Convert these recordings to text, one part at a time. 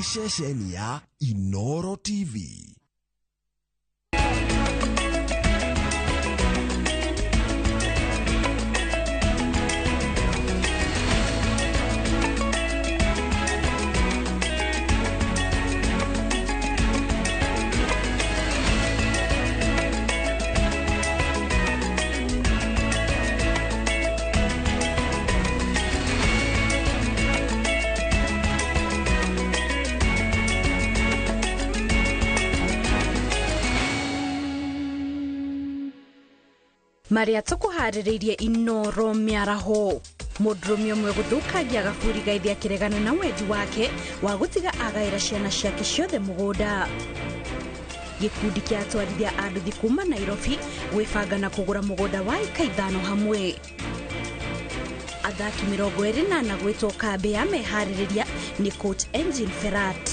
ceceni ya Inooro TV. Maria tukuharireirie Inooro Mĩaraho mudrumio mwe guthukagia gaburi gaithia kiregana na wendi wake wa gutiga agaira ciana ciake ciothe mugunda. Gikundi kia atwarithia anduthi kuma Nairobi gwibanga na kugura mugunda wa eka 5 hamwe. Athaki 28 gwitwo kambi ya mehaririria ni coach Engine Ferrat.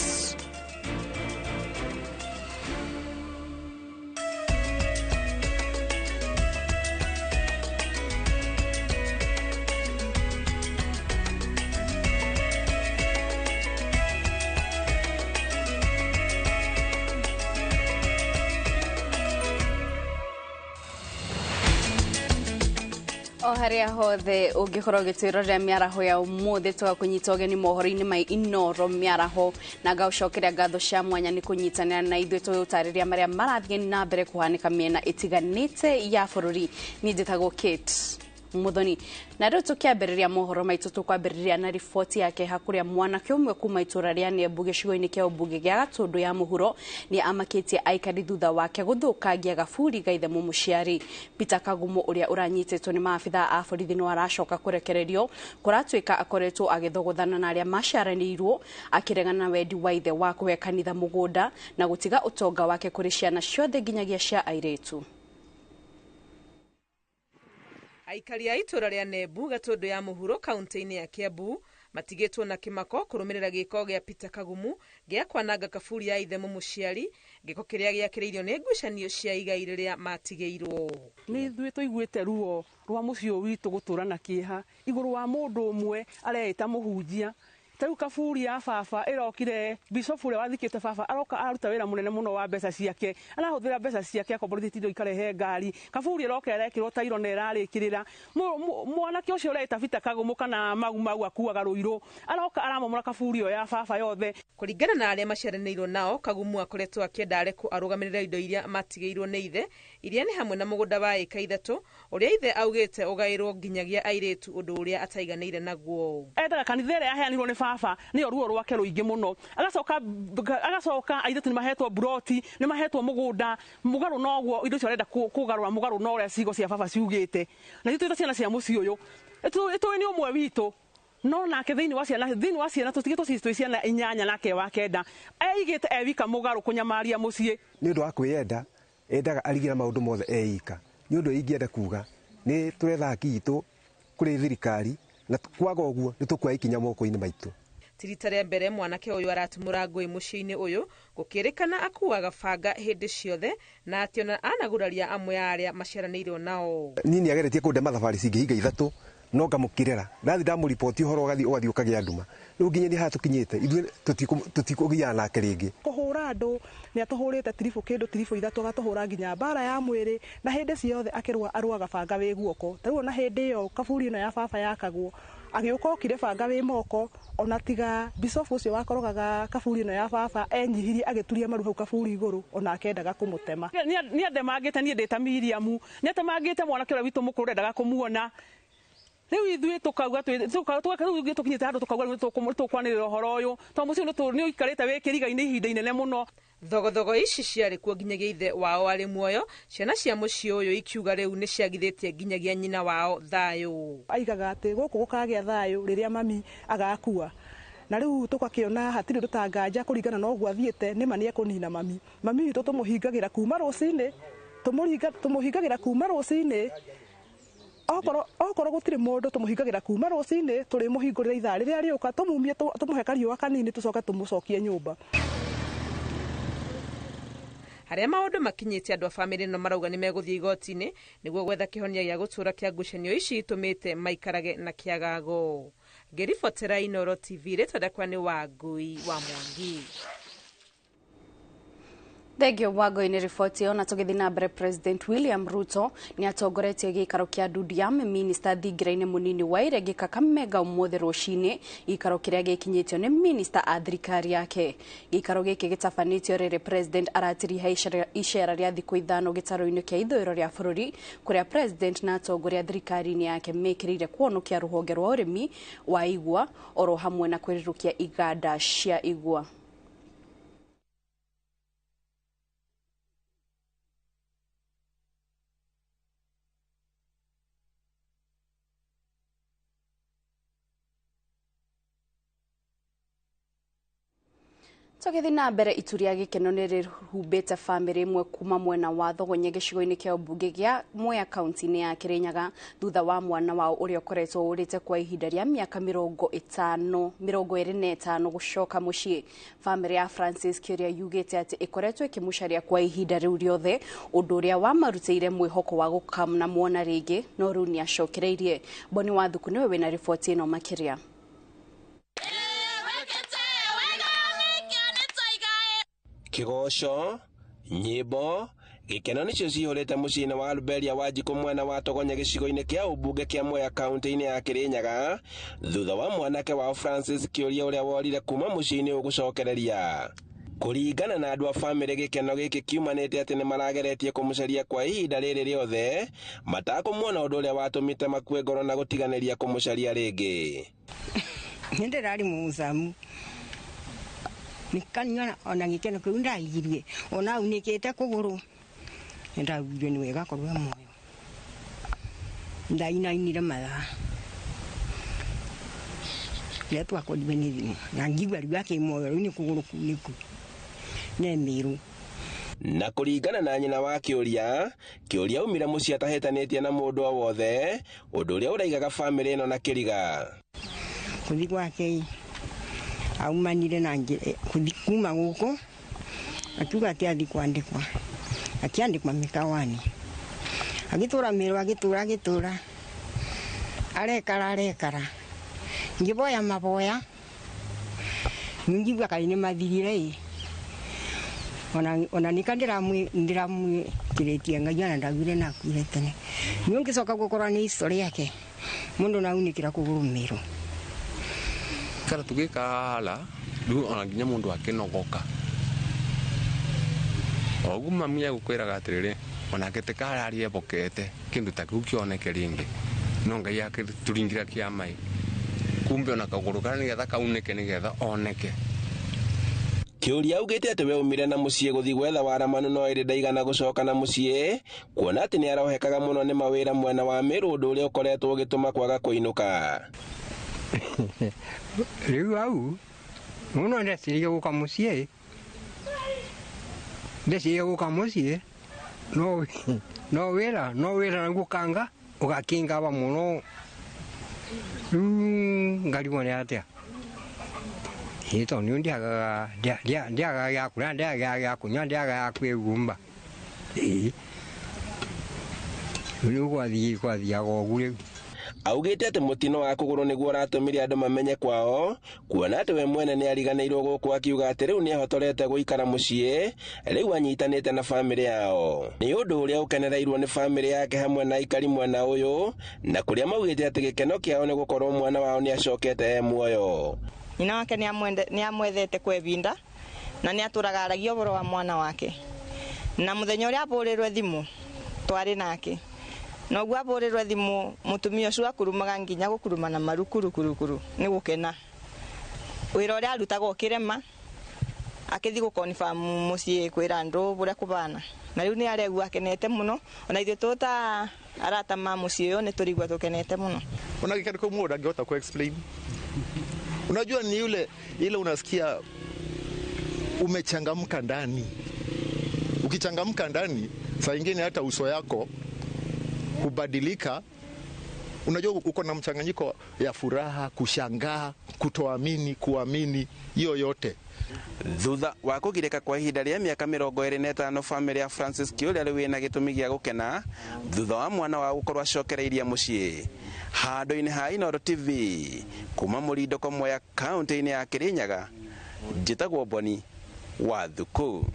Haria hothe ungikorwo gitwirorera Mĩaraho ya umuthi tugakunyita ugeni mohoro-ini mai Inooro Mĩaraho na ngaucokeria ngatho cia mwanya ni kunyitanira na ithuĩ tuyutariria maria marathie na mbere kuhanika miena itiganite ya bururi. Ni njitagwo Kate Muthoni na rĩu tukiambĩrĩria mohoro maitu tukwambĩrĩria na riboti yake hakuria mwanake umwe kuma itura ria Nembu gĩcigo-inĩ kĩa ũmbunge gĩa Gatundu ya mũhuro ni amakitie aikari thutha wake guthukangia gaburi gaithe mũciari. Peter Kagumo uria uranyitĩtwo ni maabitha a borithi no aracoka kurekererio kuratuĩka akoretwo agithogothana na aria maciaranĩirwo akiregana wendi wa ithe wa kũhe kanitha mũgũnda na gutiga utonga wake kuri ciana ciothe nginyagia cia airĩtu. Aikari a itura ria Nembu Gatundu ya mũhuro kaunti-inĩ ya Kiambu matigĩtwo na kĩmako kũrũmĩrĩra gĩko gĩa Peter Kagumu gĩa kwananga kaburi ya ithe mũciari, gĩko kĩrĩa gĩakĩrĩirio nĩ ngucanio cia igai rĩrĩa matigĩirwo. Nĩ ithuĩ tũiguĩte ruo rwa mũciĩ witũ gũtũra na kĩeha igũrũ wa mũndũ ũmwe areita mũhunjia. Tau kaburi ya baba ĩrokire bishop ũrĩa wathikĩte baba aroka aruta wĩra mũnene mũno wa mbeca ciake, arahũthĩra mbeca ciake akomborithĩtie indo ikarehe ngari. Kaburi ĩroka ĩrekĩrwo tairo na ĩrarĩkĩrĩra mwanake ũcio ũreta Peter Kagumu kana mau akuaga rũirũ aroka aramomora kaburi ĩyo ya baba yothe. Kũringana na arĩa maciaranĩirwo nao, Kagumu akoretwo akĩenda areko arũgamĩrĩra indo iria matigĩirwo nĩ ithe, iria nĩ hamwe na mũgũnda wa eka 3 ũrĩa ithe augĩte ũgaĩrwo nginyagia airĩtu ũndũ ũrĩa ataiganĩire naguo. Endaga kanitha ĩrĩa yaheanirwo nĩ baba niyo ruo rwake ruingi muno, agacoka airĩtu ni mahetwo broti, ni mahetwo mugunda mugaru noguo indo cio arenda kugarura mugaru no ũrĩa cigo cia baba ciugĩte. Na ithuĩ ciana cia mũciĩ ũyũ itũĩ ni ũmwe witũ no nake thĩinĩ wa ciana tũtigĩtwo twĩ ciana 8 nake wa 9 eigĩte ewika mugaru kunyamaria mũciĩ nĩ ũndũ wa kwĩyenda. Endaga arigira maũndũ mothe eika. Nĩ ũndũ ingĩenda kuga nĩ tũretha haki itũ kũrĩ thirikari na kwaga ũguo nĩ tũkuoya ikinya moko-inĩ maitũ. Tirita rĩa mbere mwanake ũyũ aratumũra ngũĩ mũciĩ-inĩ ũyũ gũkĩrĩkana akuaga banga hĩndĩ ciothe na atĩ ona anaguraria amwe arĩa maciaranĩirwo nao. Nini ageretie kũnde mathabarĩ cingĩhinga 3 no ngamũkirĩra ndathi ndamũripoti ũhoro ũgathiĩ ũkagĩa nduma. Rĩu nginya nĩ haha tũkinyĩte ithuĩ tũtikũgiana nake rĩngĩ. Kũhũra andũ nĩ atũhũrĩte tiribũ 3 agatũhũra nginya mbara ya mwĩrĩ na hĩndĩ ciothe akĩrũa arũaga banga wĩ guoko. Tarĩu na hĩndĩ ĩyo kaburi ĩno ya baba yakagwo agĩũka okire banga wĩ moko, ona tiga bishop ũcio wakorogaga kaburi ĩno ya baba enyihirie agĩturia maru hau kaburi igũrũ ona akendaga kũmũtema. Nĩ atemangĩte niĩ ndĩta Miriamu, nĩ atemangĩte mwanake ũrĩa witũ mũkũrũ endaga kũmuona. Rĩu ithuĩ tũkauga tũkinyĩte handũ tũkauga tũkwanĩrĩra ũhoro ũyũ tondũ mũciĩ nĩ ũikarĩte wĩ kĩriga-inĩ ihinda inene mũno. Thogothogo ici ciarĩ kuo nginyagia ithe wao arĩ muoyo, ciana cia mũciĩ ũyũ ikiuga rĩu nĩ ciagithĩtie nginyagia nyina wao thayũ. Aigaga atĩ gũkũ gũkagĩa thayũ rĩrĩa mami agakua. Na rĩu tũgakĩona hatirĩ rũtanganja kũringana na ũguo athiĩte nĩma nĩ ekũnina mami. Mami witũ tũmũhingagĩra kuma rũcinĩ, tũmũhingagĩra kuma rũcinĩ. Okorwo gũtirĩ mũndũ tũmũhingagĩra kuma rũcinĩ, tũrĩ mũhingũrĩra ithaa rĩrĩa rĩũka tũmumie tũmũhe kariũa kanini tũcoke tũmũcokie nyũmba. Harĩa maũndũ makinyĩte andũ a bamĩrĩ ĩno marauga nĩ megũthiĩ igoti-inĩ nĩguo gwetha kĩhonia gĩa gũtũra kĩa ngucanio ici itũmĩte maikarage na kĩagago. ngiribotera Inooro TV ritondekwa ni Wangui wa Mwangi. Thegio Wangui-inĩ riboti ĩyo, na tũgĩthiĩ na mbere President William Ruto nĩ atongoretie gĩikaro kĩa Dudiam Minister thingira-inĩ mũnini wa Iregi Kakamega ũmũthĩ rũcinĩ, gĩikaro kĩrĩa gĩkinyĩtio nĩ Minister a thirikari yake. Gĩikaro gĩkĩ gĩtabanĩtio rĩrĩ President aratiriha icera rĩa thikũ ithano gĩtaro-inĩ kĩa ithũĩro rĩa bũrũri, kũrĩa President na atongoria thirikari-inĩ yake mekĩrĩire kuonokia rũhonge rwa ũrĩmi wa igwa oro hamwe na kwĩrĩrũkia iganda cia igwa. Tũgĩthiĩ na mbere, itu rĩa gĩkeno nĩ rĩhumbĩte bamĩrĩ ĩmwe kuma mwena wa Thogonye gĩcigo-inĩ kĩa ũmbunge gĩa Mwea kaunti-inĩ ya Kĩrĩnyaga thutha wa mwana wao ũrĩa ũkoretwo ũrĩte kwa ihinda rĩa mĩaka 25 gũcoka mũciĩ. Bamĩrĩ ya Francis Kĩũria yugĩte atĩ ĩkoretwo ĩkĩmũcaria kwa ihinda rĩu rĩothe, ũndũ ũrĩa wamarutĩire mwĩhoko wa gũkamna muona rĩngĩ, no rĩu nĩ acokereirie. Boni wa Thuku nĩwe wĩna riboti ĩno makĩria. Kigosho, nyĩmbo, gĩkeno nĩcio cihũrĩte mũciĩ-inĩ wa Alberia Wanjikũ mwena wa Thogonye gĩcigo-inĩ kĩa ũmbunge kĩa Mwea kaunti-inĩ ya Kĩrĩnyaga thutha wa mwanake wa Francis Kĩũria ũrĩa worire kuma mũciĩ-inĩ ũgũcokereria. Kũringana na andũ a bamĩrĩ, gĩkeno gĩkĩ kiumanĩte atĩ nĩ marageretie kũmũcaria kwa ihinda rĩrĩ rĩothe matakũmuona, ũndũ ũrĩa watũmĩte makue ngoro na gũtiganĩria kũmũcaria rĩngĩ. Nĩndĩrarĩ mũzamu nikanyona ona gĩkeno kĩu ndaigirie ona unĩkĩte kũgũrũ, nĩndauire nĩ wega korwo muoyo, ndainainire mathaa rĩrĩa twakorire nĩ thimũ na ngigua rĩu akĩmuoyo rĩu nĩ kũgũrũ kunĩku nĩ mĩrũ. Na kũringana na nyina wa Kĩũria, Kĩũria umire mũciĩ atahĩtanĩtie na mũndũ o wothe, ũndũ ũrĩa ũraigaga bamĩrĩ ĩno na kĩriga. Kũthi gwake aumanire na kuma gũkũ akiuga atĩ athi kwandĩkwa, akĩandĩkwa mĩkawani, agĩtũra mĩrũ agĩtũra arekara ngĩboya maboya ngĩigua kaĩ nĩ mathirire ona nika ndĩramwĩkĩrĩtie Ngai ona ndaugire nakuire tene. Nĩ ngĩcoka gũkorwo nĩ historĩ yake mũndũ naunĩkĩra kũgũrũ mĩrũ. Kara tugĩkala rĩu ona nginya mũndũ akĩnogoka. Oguo mami agũkwĩraga atĩrĩrĩ onake tĩkararie bokete kĩndũ ta kĩu kĩoneke rĩngĩ, no Ngai akĩtũringira kĩama kumbe ona kagũrũ kana nĩgetha kaunĩke nĩgetha oneke. Kĩũria augĩte atĩ we umire na mũciĩ gũthi gwetha waramanu no ĩrĩ ndaigana gũcoka na mũciĩ, kuona atĩ nĩ arohekaga mũno nĩ mawĩra mwena wa Mĩrũ, ũndũ ũrĩa ũkoretwo ũgĩtũma kwaga kũinũka. Rĩu au mũno ndecirie gũka mũciĩ, no wĩra gũkanga ũgakĩngaba mũno, ngarigwo nĩ atĩa hĩto nĩ ndiagaga gĩa kũrĩa, ndiagaga gĩa kũnyua, ndiagaga kwĩgumba. Rĩu gwathiaga ũguo rĩu. Augĩte atĩ mũtino wa kũgũrũ nĩguo ũratũmire andũ mamenye kwao, kuona atĩ we mwene nĩ ariganĩirwo gũkũ, akiuga atĩ rĩu nĩ ahotorete gũikara mũciĩ, rĩu anyitanĩte na bamĩrĩ yao. Nĩ ũndũ ũrĩa ũkenereirwo nĩ bamĩrĩ yake hamwe na aikari mwena ũyũ, na kũrĩa maugĩte atĩ gĩkeno kĩao nĩ gũkorwo mwana wao nĩ acokete muoyo. Nyina wake nĩ amwethete kwa ihinda na nĩ atũraga aragia ũhoro wa mwana wake, na mũthenya ũrĩa abũrĩrwe thimũ twarĩ nake, noguo abũrĩrwe thimũ mũtumia ũcio akurumaga nginya gũkuruma na marukuru nĩ gũkena. Wĩra ũrĩa arutaga ũkĩrema akĩthi gũkonfirm mũciĩ kwĩra andũ ũrĩa kũbana, na rĩu nĩ aregua akenete mũno, ona ithuĩ tũta arata ma mũciĩ ũyũ nĩ tũrigua tũkenete mũno. Ona gĩkeno kĩu mũndũ angĩhota ku-explain. Unajua ni ile unasikia umechangamka ndani. Ukichangamka ndani, saa nyingine hata uso yako kubadilika. Unajua uko na mchanganyiko ya furaha, kushangaa, kutoamini, kuamini, hiyo yote. thutha wa kugirika kwa ihinda rĩa mĩaka 25 famĩlĩ ya Francis Kĩũria rĩu ĩna gĩtũmi gĩa gũkena thutha wa mwana wa gũkorwo acokereirie mũciĩ. Handũ-inĩ ha Inooro TV kuma Mũrindũko Mwea kaunti-inĩ ya Kĩrĩnyaga, njĩtagwo Boni wa Thuku.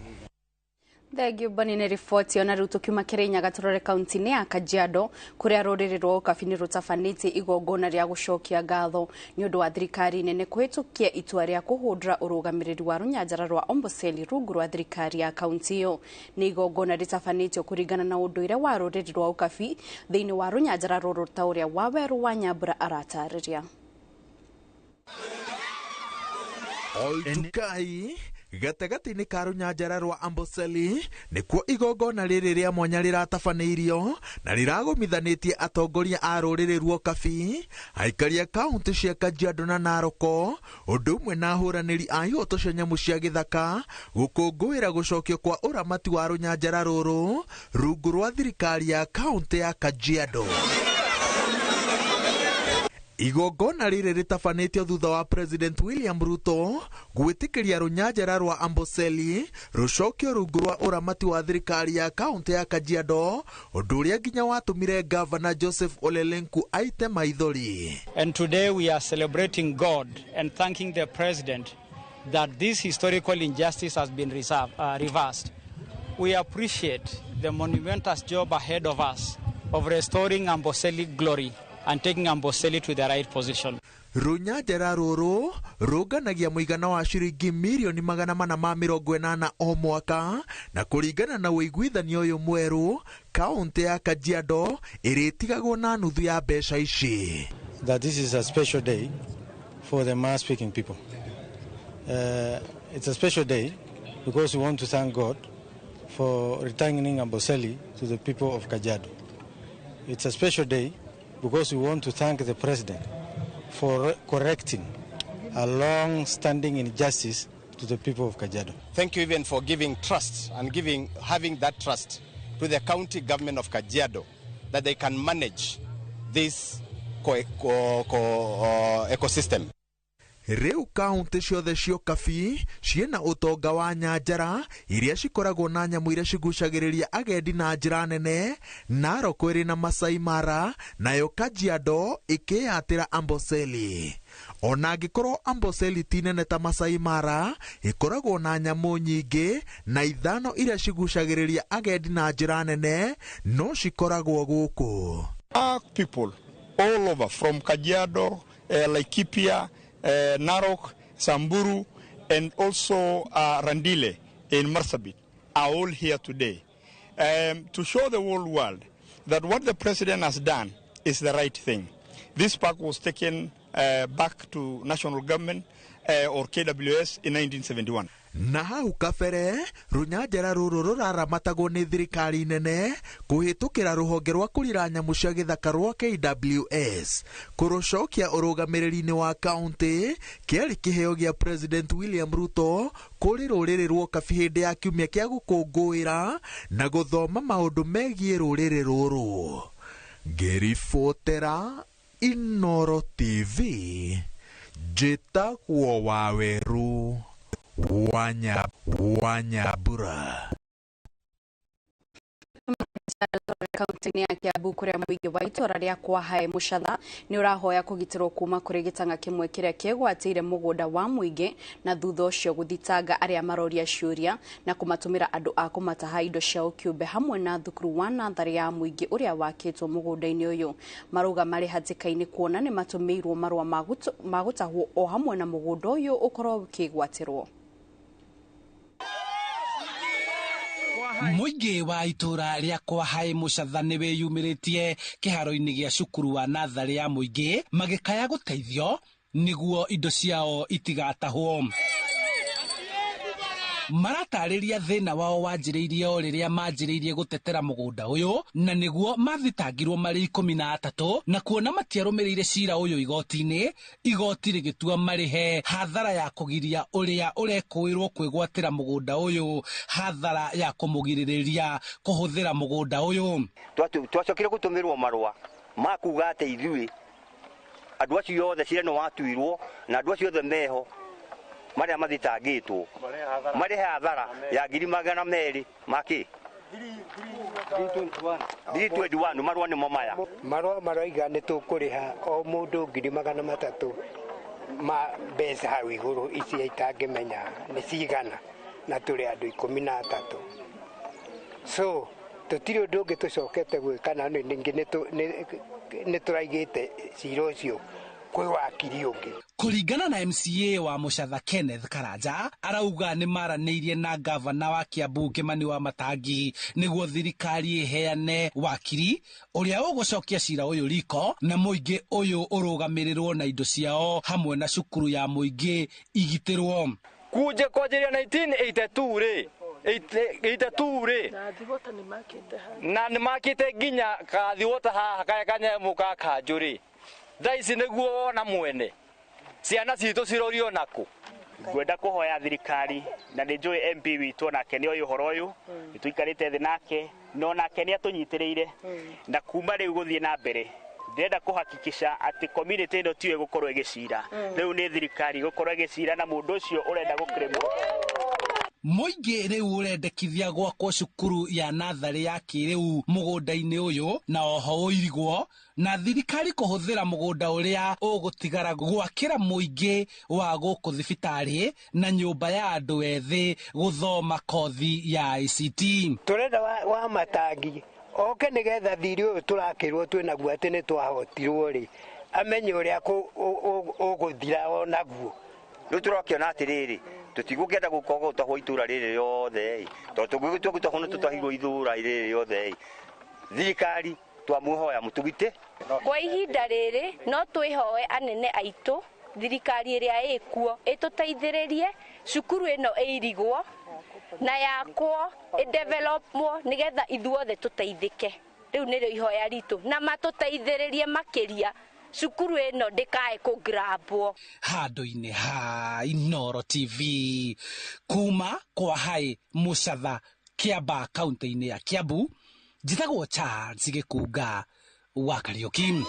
Thengio Boni nĩ riboti ona rĩu tũkiuma Kĩrĩnyaga tũrore kaunti-inĩ ya Kajiado kũrĩa rũrĩrĩ rwa ũkabi nĩ rũtabanĩtie igongona rĩa gũcokia ngatho nĩ ũndũ wa thirikari nene kũhĩtũkia itua rĩa kũhũndũra ũrũgamĩrĩri wa rũnyanjara rwa Amboseli rungu rwa thirikari ya kaunti ĩyo. Nĩ igongona rĩtabanĩtio kũringana na ũndũire wa rũrĩrĩ rwa ũkabi thĩinĩ wa rũnyanjara rũrũ ta ũrĩa Waweru wa Nyambura aratarĩria. Oltukai gatagati-inĩ ka rũnyanjara rwa Amboseli nĩkuo igongona rĩrĩ rĩa mwanya rĩratabanĩirio na rĩragũmithanĩtie atongoria a rũrĩrĩ rwa ũkabi, aikari a kaunti cia Kajiado na Naroko, ũndũ ũmwe na ahũranĩri a ihoto cia nyamũ cia gĩthaka gũkũngũĩra gũcokio kwa ũramati wa rũnyanjara rũrũ rungu rwa thirikari ya kaunti ya Kajiado. Igongona rĩrĩ rĩtabanĩtio thutha wa President William Ruto gwĩtĩkĩria rũnyanjara rwa Amboseli rũcokio rungu rwa ũramati wa thirikari ya kaunti ya Kajiado, ũndũ ũrĩa nginya watũmire Governor Joseph Ole Lenku aite maithori. And today we are celebrating God and thanking the President that this historical injustice has been reversed. We appreciate the monumentous job ahead of us of restoring Amboseli glory and taking Amboseli to the right position. Rũnyanjara rũrũ rũnganagia mũigana wa ciringi mirioni 480 o mwaka, na kũringana na ũiguithanio ũyũ mwerũ kaunti ya Kajiado ĩrĩtigagwo na nuthu ya mbeca ici. That this is a special day for the Maa speaking people. It's a special day because we want to thank God for returning Amboseli to the people of Kajiado. It's a special day because we want to thank the President for correcting a long-standing injustice to the people of Kajiado. Thank you even for giving trust and having that trust to the county government of Kajiado that they can manage this ecosystem. Rĩu kaunti ciothe cia ũkabi ciĩna ũtonga wa nyanjara iria cikoragwo na nyamũ iria cigucagĩrĩria agendi na njĩra nene, Naroko ĩrĩ na Masai Mara, nayo Kajiado ĩkĩyatĩra Amboseli. Ona angĩkorwo Amboseli ti nene ta Masai Mara, ĩkoragwo na nyamũ nyingĩ na ithano iria cigucagĩrĩria agendi na njĩra nene no cikoragwo gũkũ. People all over from Kajiado, Laikipia, Narok, Samburu, and also Randile in Marsabit are all here today to show the whole world that what the President has done is the right thing. This park was taken back to national government or KWS in 1971. Na hau kabere rũnyanjara rũrũ rũraramatagwo nĩ thirikari nene kũhĩtũkĩra rũhonge rwa kũrira nyamũ cia gĩthaka rwa KWS. Kũrũcokia ũrũgamĩrĩri-inĩ wa kaunti kĩarĩ kĩheo gĩa President William Ruto kũrĩ rũrĩrĩ rwa ũkabi hĩndĩ ya kiumia kĩa gũkũngũĩra na gũthoma maũndũ megiĩ rũrĩrĩ rũrũ. Ngĩribotera Inooro TV, njĩtagwo Waweru wa Nyambura. Kaunti-inĩ ya Kiambu kũrĩa mũingĩ wa itũra rĩa Kwahae Mũcatha nĩ ũrahoya kũgitĩrwo kuma kũrĩ gĩtang'a kĩmwe kĩrĩa kĩgwatĩire mũgũnda wa mũingĩ na thutha ũcio gũthitanga arĩa maroria ciũria na kũmatũmĩra andũ a kũmataha indo cia ũkĩũmbe hamwe na thukuru wa natharĩ ya mũingĩ ũrĩa wakĩtwo mũgũnda-inĩ ũyũ. Marauga marĩ hatĩka-inĩ kuona nĩ matũmĩirwo marũa ma gũtahwo o hamwe na mũgũnda ũyũ ũkorwo ũkĩgwatĩrwo. Mũingĩ wa itũra rĩa Kwahae Mũcatha nĩ wĩyumĩrĩtie kĩharo-inĩ gĩa cukuru wa natharĩ ya mũingĩ magĩkaya gũteithio nĩguo indo ciao itigatahwo. Maratarĩria thĩna wao wanjĩrĩirie o rĩrĩa manjĩrĩirie gũtetera mũgũnda ũyũ na nĩguo mathitangirwo marĩ 13 na kuona matiarũmĩrĩire cira ũyũ igoti-inĩ, igoti rĩgĩtua marĩhe hathara ya kũgiria ũrĩa ũrekũĩrwo kwĩgwatĩra mũgũnda ũyũ hathara ya kũmũgirĩrĩria kũhũthĩra mũgũnda ũyũ. Twacokire gũtũmĩrwo marũa ma kuga atĩ ithuĩ andũ acio othe cira no watuirwo na andũ acio othe meho maria mathitangitwo marehe hathara ya 200,000 maki 321 marua nimo maya marua maroiga nĩ tũkũrĩha o mũndũ 300,000 ma mbeca hau igũrũ ici itangĩmenya nĩ cigana na tũrĩ andũ 13 so tũtirĩ ũndũ ũngĩ tũcokete gwĩka na ningĩ nĩ tũraigĩte cira ũcio kwĩ wakiri ũngĩ. Kũringana na MCA wa Mũcatha Kenneth Karanja arauga nĩ maranĩirie na gavana wa Kiambu Kĩmani wa Matangi nĩguo thirikari ĩheane wakiri ũrĩa ũgũcokia cira ũyũ riko na mũingĩ ũyũ ũrũgamĩrĩrwo na indo ciao hamwe na cukuru ya mũingĩ igitĩrwo. Kuje kwanjĩrĩria 1982 rĩ na nĩ makĩte nginya kathivota haha karĩa kanyamũ ka kanjũ rĩ thaici nĩguo wona mwene ciana citũ cirorio naku. Ngwenda kuhoya thirikari na nĩ njũĩ MP witũ nake nĩ ũyũ ũhoro ũyũ nĩtũikarĩte thĩ nake no nake nĩ atũnyitĩrĩire na kuma rĩu gũthiĩ na mbere ndĩrenda kũhakikisha atĩ community ĩno tiwe gũkorwo ĩgĩcira rĩu nĩ thirikari gũkorwo ĩgĩcira na mũndũ ũcio ũrenda gũkĩrĩmwo. Mũingĩ rĩu ũrendekithia gwakwo cukuru ya natharĩ ya kĩrĩu mũgũnda-inĩ ũyũ na oho ũirigwo na thirikari kũhũthĩra mũgũnda ũrĩa ũgũtigara gwakĩra mũingĩ wa gũkũ thibitarĩ na nyũmba ya andũ ethĩ gũthoma kothi ya ICT. Tũrenda wa Matangi oke nĩgetha thirĩ ũyũ tũrakĩrwo twĩnaguo atĩ nĩ twahotirwo rĩ amenye ũrĩa ũgũthira onaguo. Rĩu tũrakĩona atĩrĩrĩ tutigũkĩenda gũkorwo gũtahwo itũra rĩrĩ rĩothe tondũ tũgĩtahwo nĩ tũtahirwo itũra rĩrĩ rĩothe thirikari twamuhoya mũtugite. Kwa ihinda rĩrĩ no twĩhoe anene aitũ thirikari ĩrĩa ĩkuo ĩtũteithĩrĩrie cukuru ĩno ĩirigwo na yakwo ĩdevelopwo nĩgetha ithuothe tũteithĩke. Rĩu nĩrĩo ihoya ritũ na matũteithĩrĩrie makĩria cukuru ĩno ndĩkae kũgrabwo. Handũ-inĩ ha Inooro TV kuma kwa hai Mũcatha Kĩamba kaunti-inĩ ya Kiambu njĩtagwo Charles Gĩkunga wa Kariũki.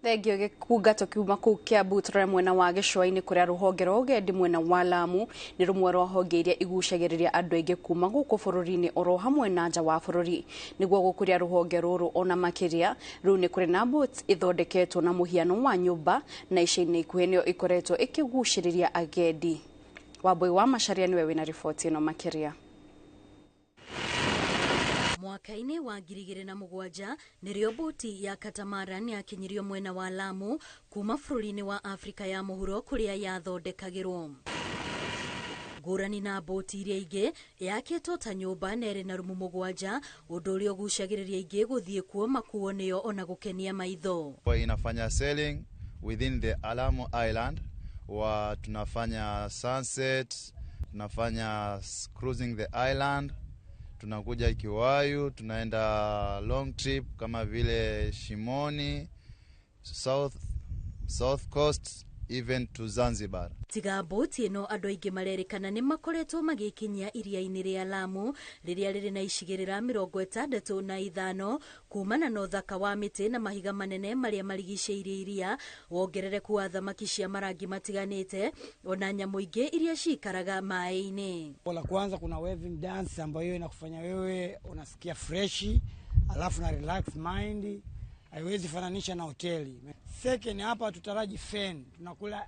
Thengio Gĩkunga tukiuma kũu Kiambu tũrore mwena wa gĩcũa-inĩ kũrĩa rũhonge rwa ũgendi mwena wa Lamu nĩ rũmwe rwa honge iria igucagĩrĩria andũ aingĩ kuma gũkũ bũrũri-inĩ oro hamwe na nja wa bũrũri nĩguo gũkũria rũhonge rũrũ ona makĩria rĩu nĩ kũrĩ na boats ithondeketwo na mũhiano wa nyũmba na ica-inĩ ikuhĩ nĩyo ikoretwo ikĩgucĩrĩria agendi. Wambui wa Macharia niwe wĩna riboti ĩno makĩria. Mwaka-inĩ wa 2007 nĩrĩo boti ya Catamaran yakinyirio mwena wa Lamu kuma bũrũri-inĩ wa Afrika ya mũhuro kũrĩa yathondekagĩrwo. Ngũrani na boti iria ingĩ yakĩtwo ta nyũmba na ĩrĩ na rumu 7 ũndũ ũrĩa ũgucagĩrĩria ingĩ gũthiĩ kuo makuo nĩyo ona gũkenia maitho. Inafanya sailing within the Lamu Island wa tunafanya sunset, tunafanya cruising the island, tunakuja Kiwayu, tunaenda long trip kama vile Shimoni, South Coast, even to Zanzibar. Tiga boti ĩno andũ aingĩ marerĩkana nĩ makoretwo magĩkinyia iria-inĩ rĩa Lamu rĩrĩa rĩrĩ na icigĩrĩra 65 kumana na ũthaka wa mĩtĩ na mahiga manene marĩa marigicĩirie iria, wongerereku wa thamaki cia marangi matiganĩte ona nyamũ ingĩ iria cikaraga maĩ-inĩ. La kwanza kuna waving dance ambayo inakufanya wewe unasikia freshi alafu na relax mind, haiwezi fananisha na hoteli. Second hapa tutaraji fan, tunakula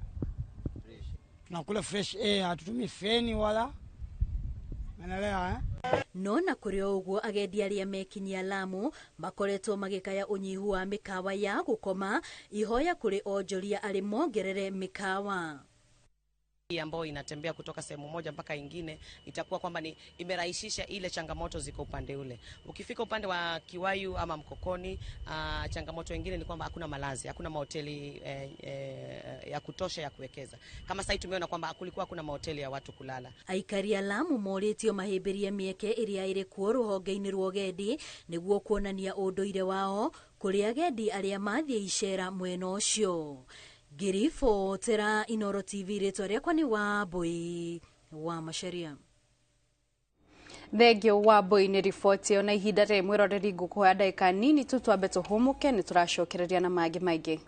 fresh air, hatutumii feni wala menelewa Nona kũrĩ ũguo agendi arĩa mekinyia Lamu makoretwo magĩkaya unyihu wa mĩkawa ya gũkoma ihoya kũrĩ onjoria arĩ mongerere mĩkawa ambayo inatembea kutoka sehemu moja mpaka ingine itakuwa kwamba ni imerahisisha ile changamoto ziko upande ule. Ukifika upande wa Kiwayu ama Mkokoni, changamoto nyingine ni kwamba hakuna malazi, hakuna mahoteli ya kutosha ya kuwekeza. Kama sasa tumeona kwamba kulikuwa kuna mahoteli ya watu kulala. Aikari a Lamu moritio mahĩmbĩrie mĩeke ĩrĩa ĩrĩ kuo rũhonge-inĩ rwa ũgendi nĩguo kuonania ũndũire wao kũrĩ agendi arĩa mathiĩ icera mwena ũcio. Girifo tera Inooro TV rĩtwa rĩakwa nĩ Wambui wa Macharia. Thengio Wambui nĩ riboti ĩyo na ihinda rĩ mwĩroreri ngũkũhoya ndagĩka nini tu twambe tũhũmũke nĩ tũracokereria na mangĩ maingĩ.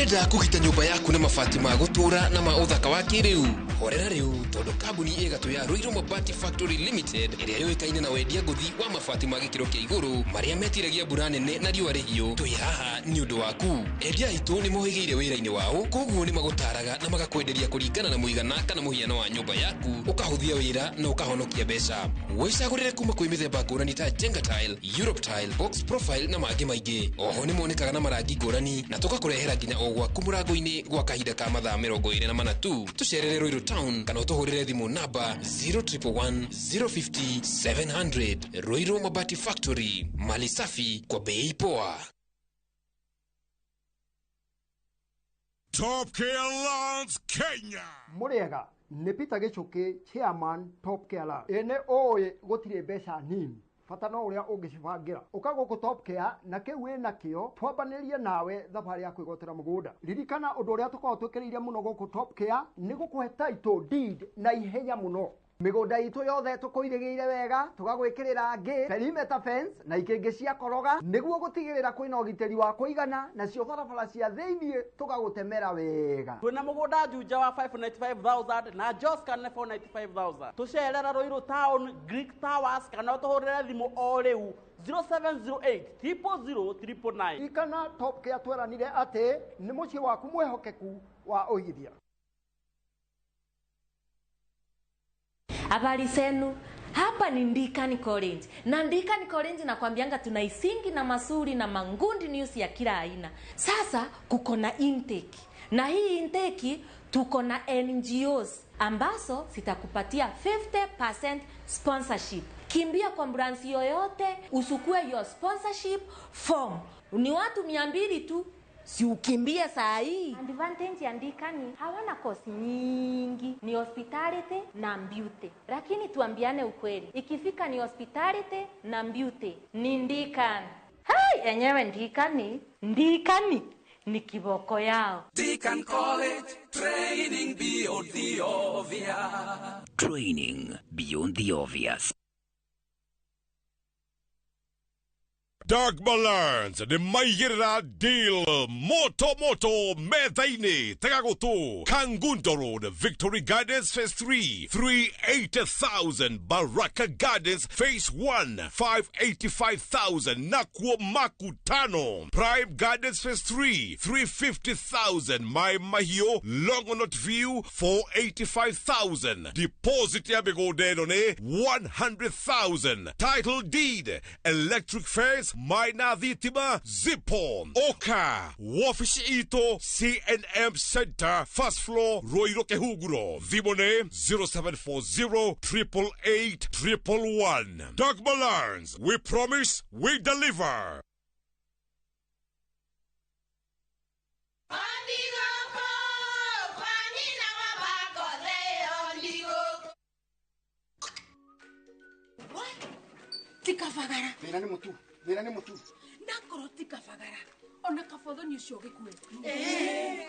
Urenda kugita nyumba yaku na mabati ma gutura na ma uthaka wa kiriu. Horera riu tondu kambuni igatu ya Ruiru Mabati Factory Limited iria yoikaine na wendia nguthi wa mabati ma gikiro kia iguru maria metiragia mbura nene na riua rihio. Twi haha ni undu waku. Endia itu ni mohigeire wira-ini wao, koguo ni magutaraga na magakwenderia kuringana na muigana kana muhiano wa nyumba yaku, ukahuthia wira na ukahonokia mbeca. Wicagurire kuma kwi mithemba ngurani ta Jenga Tile, Europe Tile, Box Profile na mangi maingi. Oho ni monekaga na marangi ngurani na tugakurehera nginya o gwaku murango-ini gwa kahinda ka mathaa 24 tu. Tucerere Ruiru Town kana utuhurire thimu namba 0111 050 700. Ruiru Mabati Factory, mali safi kwa bei poa. Top Care Lance Kenya. Muriega ni Peter Gichuki, chairman Top Care Lance. Ene oye gutire mbeca nini. Fata no uria ungicibangira ukaguku Top Care na kiu wina kio twambanirie nawe thabari ya kwigotera mugunda. Ririkana undu uria tukorwo twikiriire muno guku Top Care ni gukuhe title deed na ihenya muno. Migunda itu yothe tukuirigiire wega tugagwikirira ngi perimeter fence na ikingi cia koroga niguo gutigirira kwina ugiteri wa kuigana na cio barabara cia thiini tugagutemera wega. Twina mugunda juja wa 595,000 na Joscan 495,000. Tucerera Ruiru Town, Greek Towers kana tuhurire thimu o riu 0708 000 ikana Top Care tweranire ati ni mucie waku mwehokeku wa uigithia. Habari zenu, hapa ni Ndikani College. Na Ndikani College nakwambianga tunaisingi na masuri na mangundi news ya kila aina. Sasa kuko na intake. Na hii intake tuko na NGOs ambazo zitakupatia 50% sponsorship. Kimbia kwa branch yoyote usukue your sponsorship form. Ni watu 200 tu. Si ukimbie saa hii. Advantage ya Ndikani hawana course nyingi, ni hospitality na beauty. Lakini tuambiane ukweli, ikifika ni hospitality na beauty ni Ndikani. Hai, enyewe Ndikani ni kiboko yao. Deacon College, training beyond the obvious. Training beyond the obvious. Dark Balance, the Mayira Deal, Moto Methaine, Tagagoto, Kangundo Road, Victory Gardens Phase 3, 380,000, Baraka Gardens Phase 1, 585,000, Nakwo Makutano, Prime Gardens Phase 3, 350,000, My Mahio, Longonot View, 485,000, Deposit Yabigo Dedone, 100,000, Title Deed, Electric Fence, Maina Vitima, Zippo, Oka, Wafish Ito, CNM Center, First Floor, Ruiru Kehuguro, Vibone 0740 888 111. Dark Balance, we promise, we deliver. Tikafagara. Mira ni mutu. Nakoro tikafagara. Ona kafodho ni ucio gikue.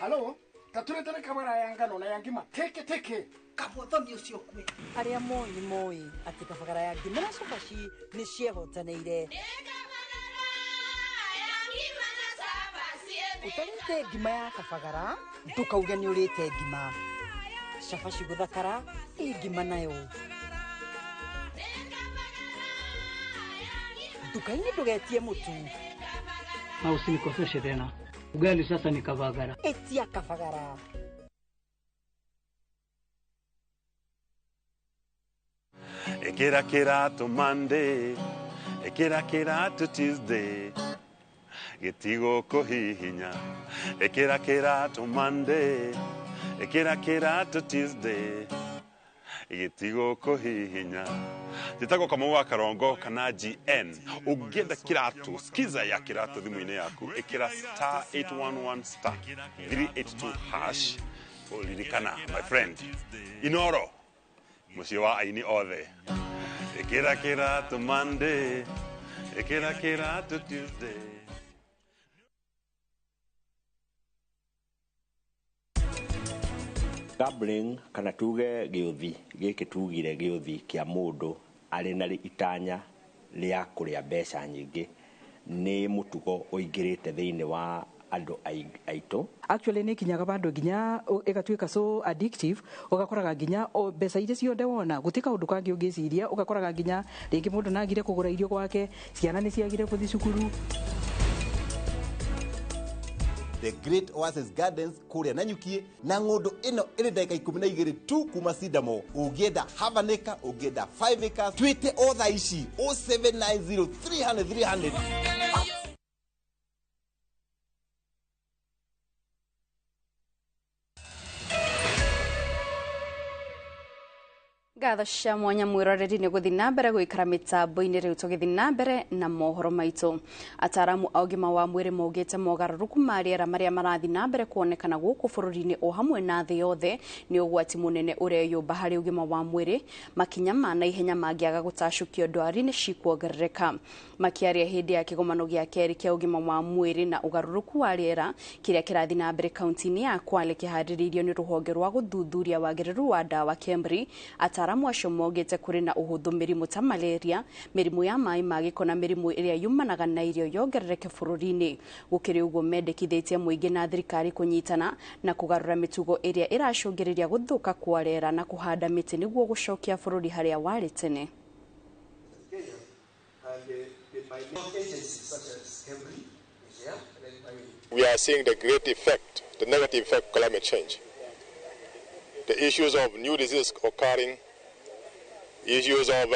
Halo, taturete kamera ya ngano na yangima. Teke. Kafodho ni ucio kue. Aria moi ati kafagara ya ngima na sofashi ni ciehotaneire. Utarite ngima ya kafagara, ndukauge ni urite ngima. Shafashi guthakara, ngima nayo. Dukaini ndugetie mutu. Na usinikoseshe tena. Ugali sasa ni kavagara. Etia kavagara. Ekera to Monday, ekera to Tuesday. Getigo kohihinya. Ekera to Monday, ekera to Tuesday. Igitigo kohihinya. Jitako kama wa karongo kana GN. Ugienda kiratu, skiza ya kiratu thimu-ini yaku. Ekira star 811 star 382 hash. Ulirikana, my friend. Inooro. Muci wa aini othe. Ekira to Monday. Ekira to Tuesday. Gambling kana tuge giuthi giki tugire giuthi kia mundu ari na itanya ria kuria mbeca nyingi ni mutugo oingirite thiini wa andu aito. Actually ni kinyaga bandu ginya igatuika so addictive ugakoraga ginya mbeca iria ciothe wona gutika undu kangi ungiciria ugakoraga ginya ringi mundu nagire kugura irio gwake ciana ni ciagire kuthi cukuru. The Great Oasis Gardens kuria Nanyuki na ngondo ino iri ndagika 12 tu kuma Sidamo. Ugienda half an acre, ugienda 5 acres, twite otha ici 0790 300 Gatho cia mwanya mwiroreri ni guthi na mbere gwikara mitambo-ini riu tugithi na mbere na mohoro maitu. Ataramu a ugima wa mwiri maugite mogaruruku ma riera maria marathi na mbere kuonekana guku bururi-ini o hamwe na thi yothe ni ugwati munene uria yumba hari ugima wa mwiri, makinya ma na ihenya mangiaga gutacukio ndwari ni cikuongerereka. Makiaria hindi ya kigomano gia keri kia ugima wa mwiri na ugaruruku wa riera kiria kirathi na mbere kaunti-ini ya Kwale kihaririirio ni ruhonge rwa guthuthuria wagiriru wa dawa Kemri. Ataramu acio maugite kuri na uhuthu mirimu ta malaria, mirimu ya mai ma giko na mirimu iria yumanaga na irio yongerereke bururi-ini. Gukiri uguo mendekithitie muingi na thirikari kunyitana na kugarura mitugo iria iracungiriria guthuka kwa riera na kuhanda miti niguo gucokia bururi haria wari tene. We are seeing the great effect, the negative effect of climate change. The issues of new diseases occurring, issues of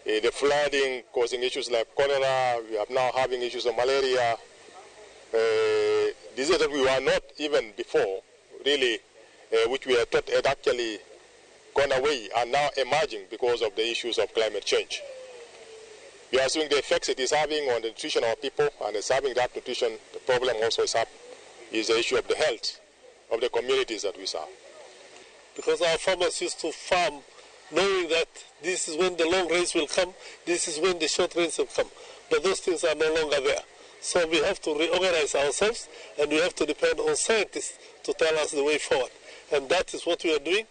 the flooding causing issues like cholera, we are now having issues of malaria, diseases that we were not even before, really, which we had thought had actually gone away, are now emerging because of the issues of climate change. We are seeing the effects it is having on the nutrition of our people, and it's having that nutrition. The problem also is the issue of the health of the communities that we serve. Because our farmers used to farm knowing that this is when the long rains will come, this is when the short rains will come. But those things are no longer there. So we have to reorganize ourselves, and we have to depend on scientists to tell us the way forward. And that is what we are doing.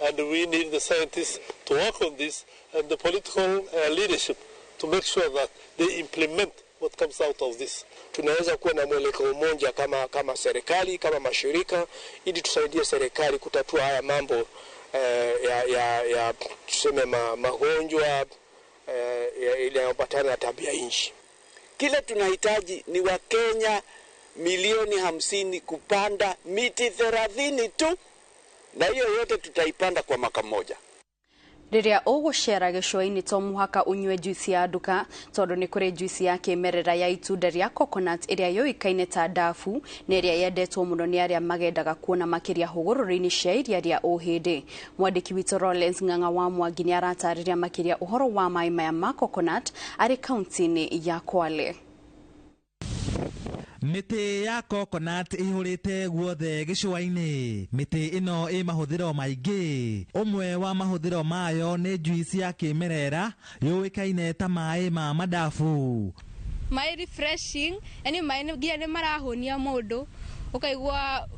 And we need the scientists to work on this, and the political leadership to make sure that they implement what comes out of this. Tunaweza kuwa na mwelekeo mmoja kama serikali, kama mashirika, ili tusaidie serikali kutatua haya mambo ya tuseme magonjwa ile yanayopatana na tabia nchi. Kile tunahitaji ni Wakenya milioni 50 kupanda miti 30 tu, na hiyo yote tutaipanda kwa mwaka mmoja. Riria ugucera gicua-ini to muhaka unywe juice ya nduka tondu ni kuri juice ya kimerera ya itunda ria coconut iria yoikaine ta dafu na iria yendetwo muno ni aria magendaga kuona makiria hugururi-ini cia iria ria uhindi. Mwandiki witũ Lawrence Ng'ang'a wa Mwangi ni aratariria makiria uhoro wa mai maya ma coconut ari kaunti-ini ya Kwale. Miti ya coconut ihurite guothe gicua-ini. Miti ino i mahuthiro maingi. Umwe wa mahuthiro mayo ni juice ya kimerera yoikaine ta mai ma madafu. Mai refreshing, yani mai ngia ni marahonia mundu ukaigua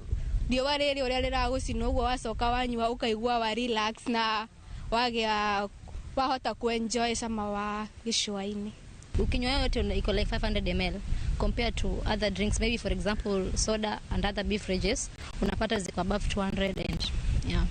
riũa rĩrĩ ũrĩa rĩragũcina ũguo wacoka wanyua ukaigua wa relax na wagia wahota kuenjoy sama wa gicua-ini. Ukinywa yote iko like 500 ml compared to other drinks, maybe for example soda and other beverages unapata ziko above 200 and yeah.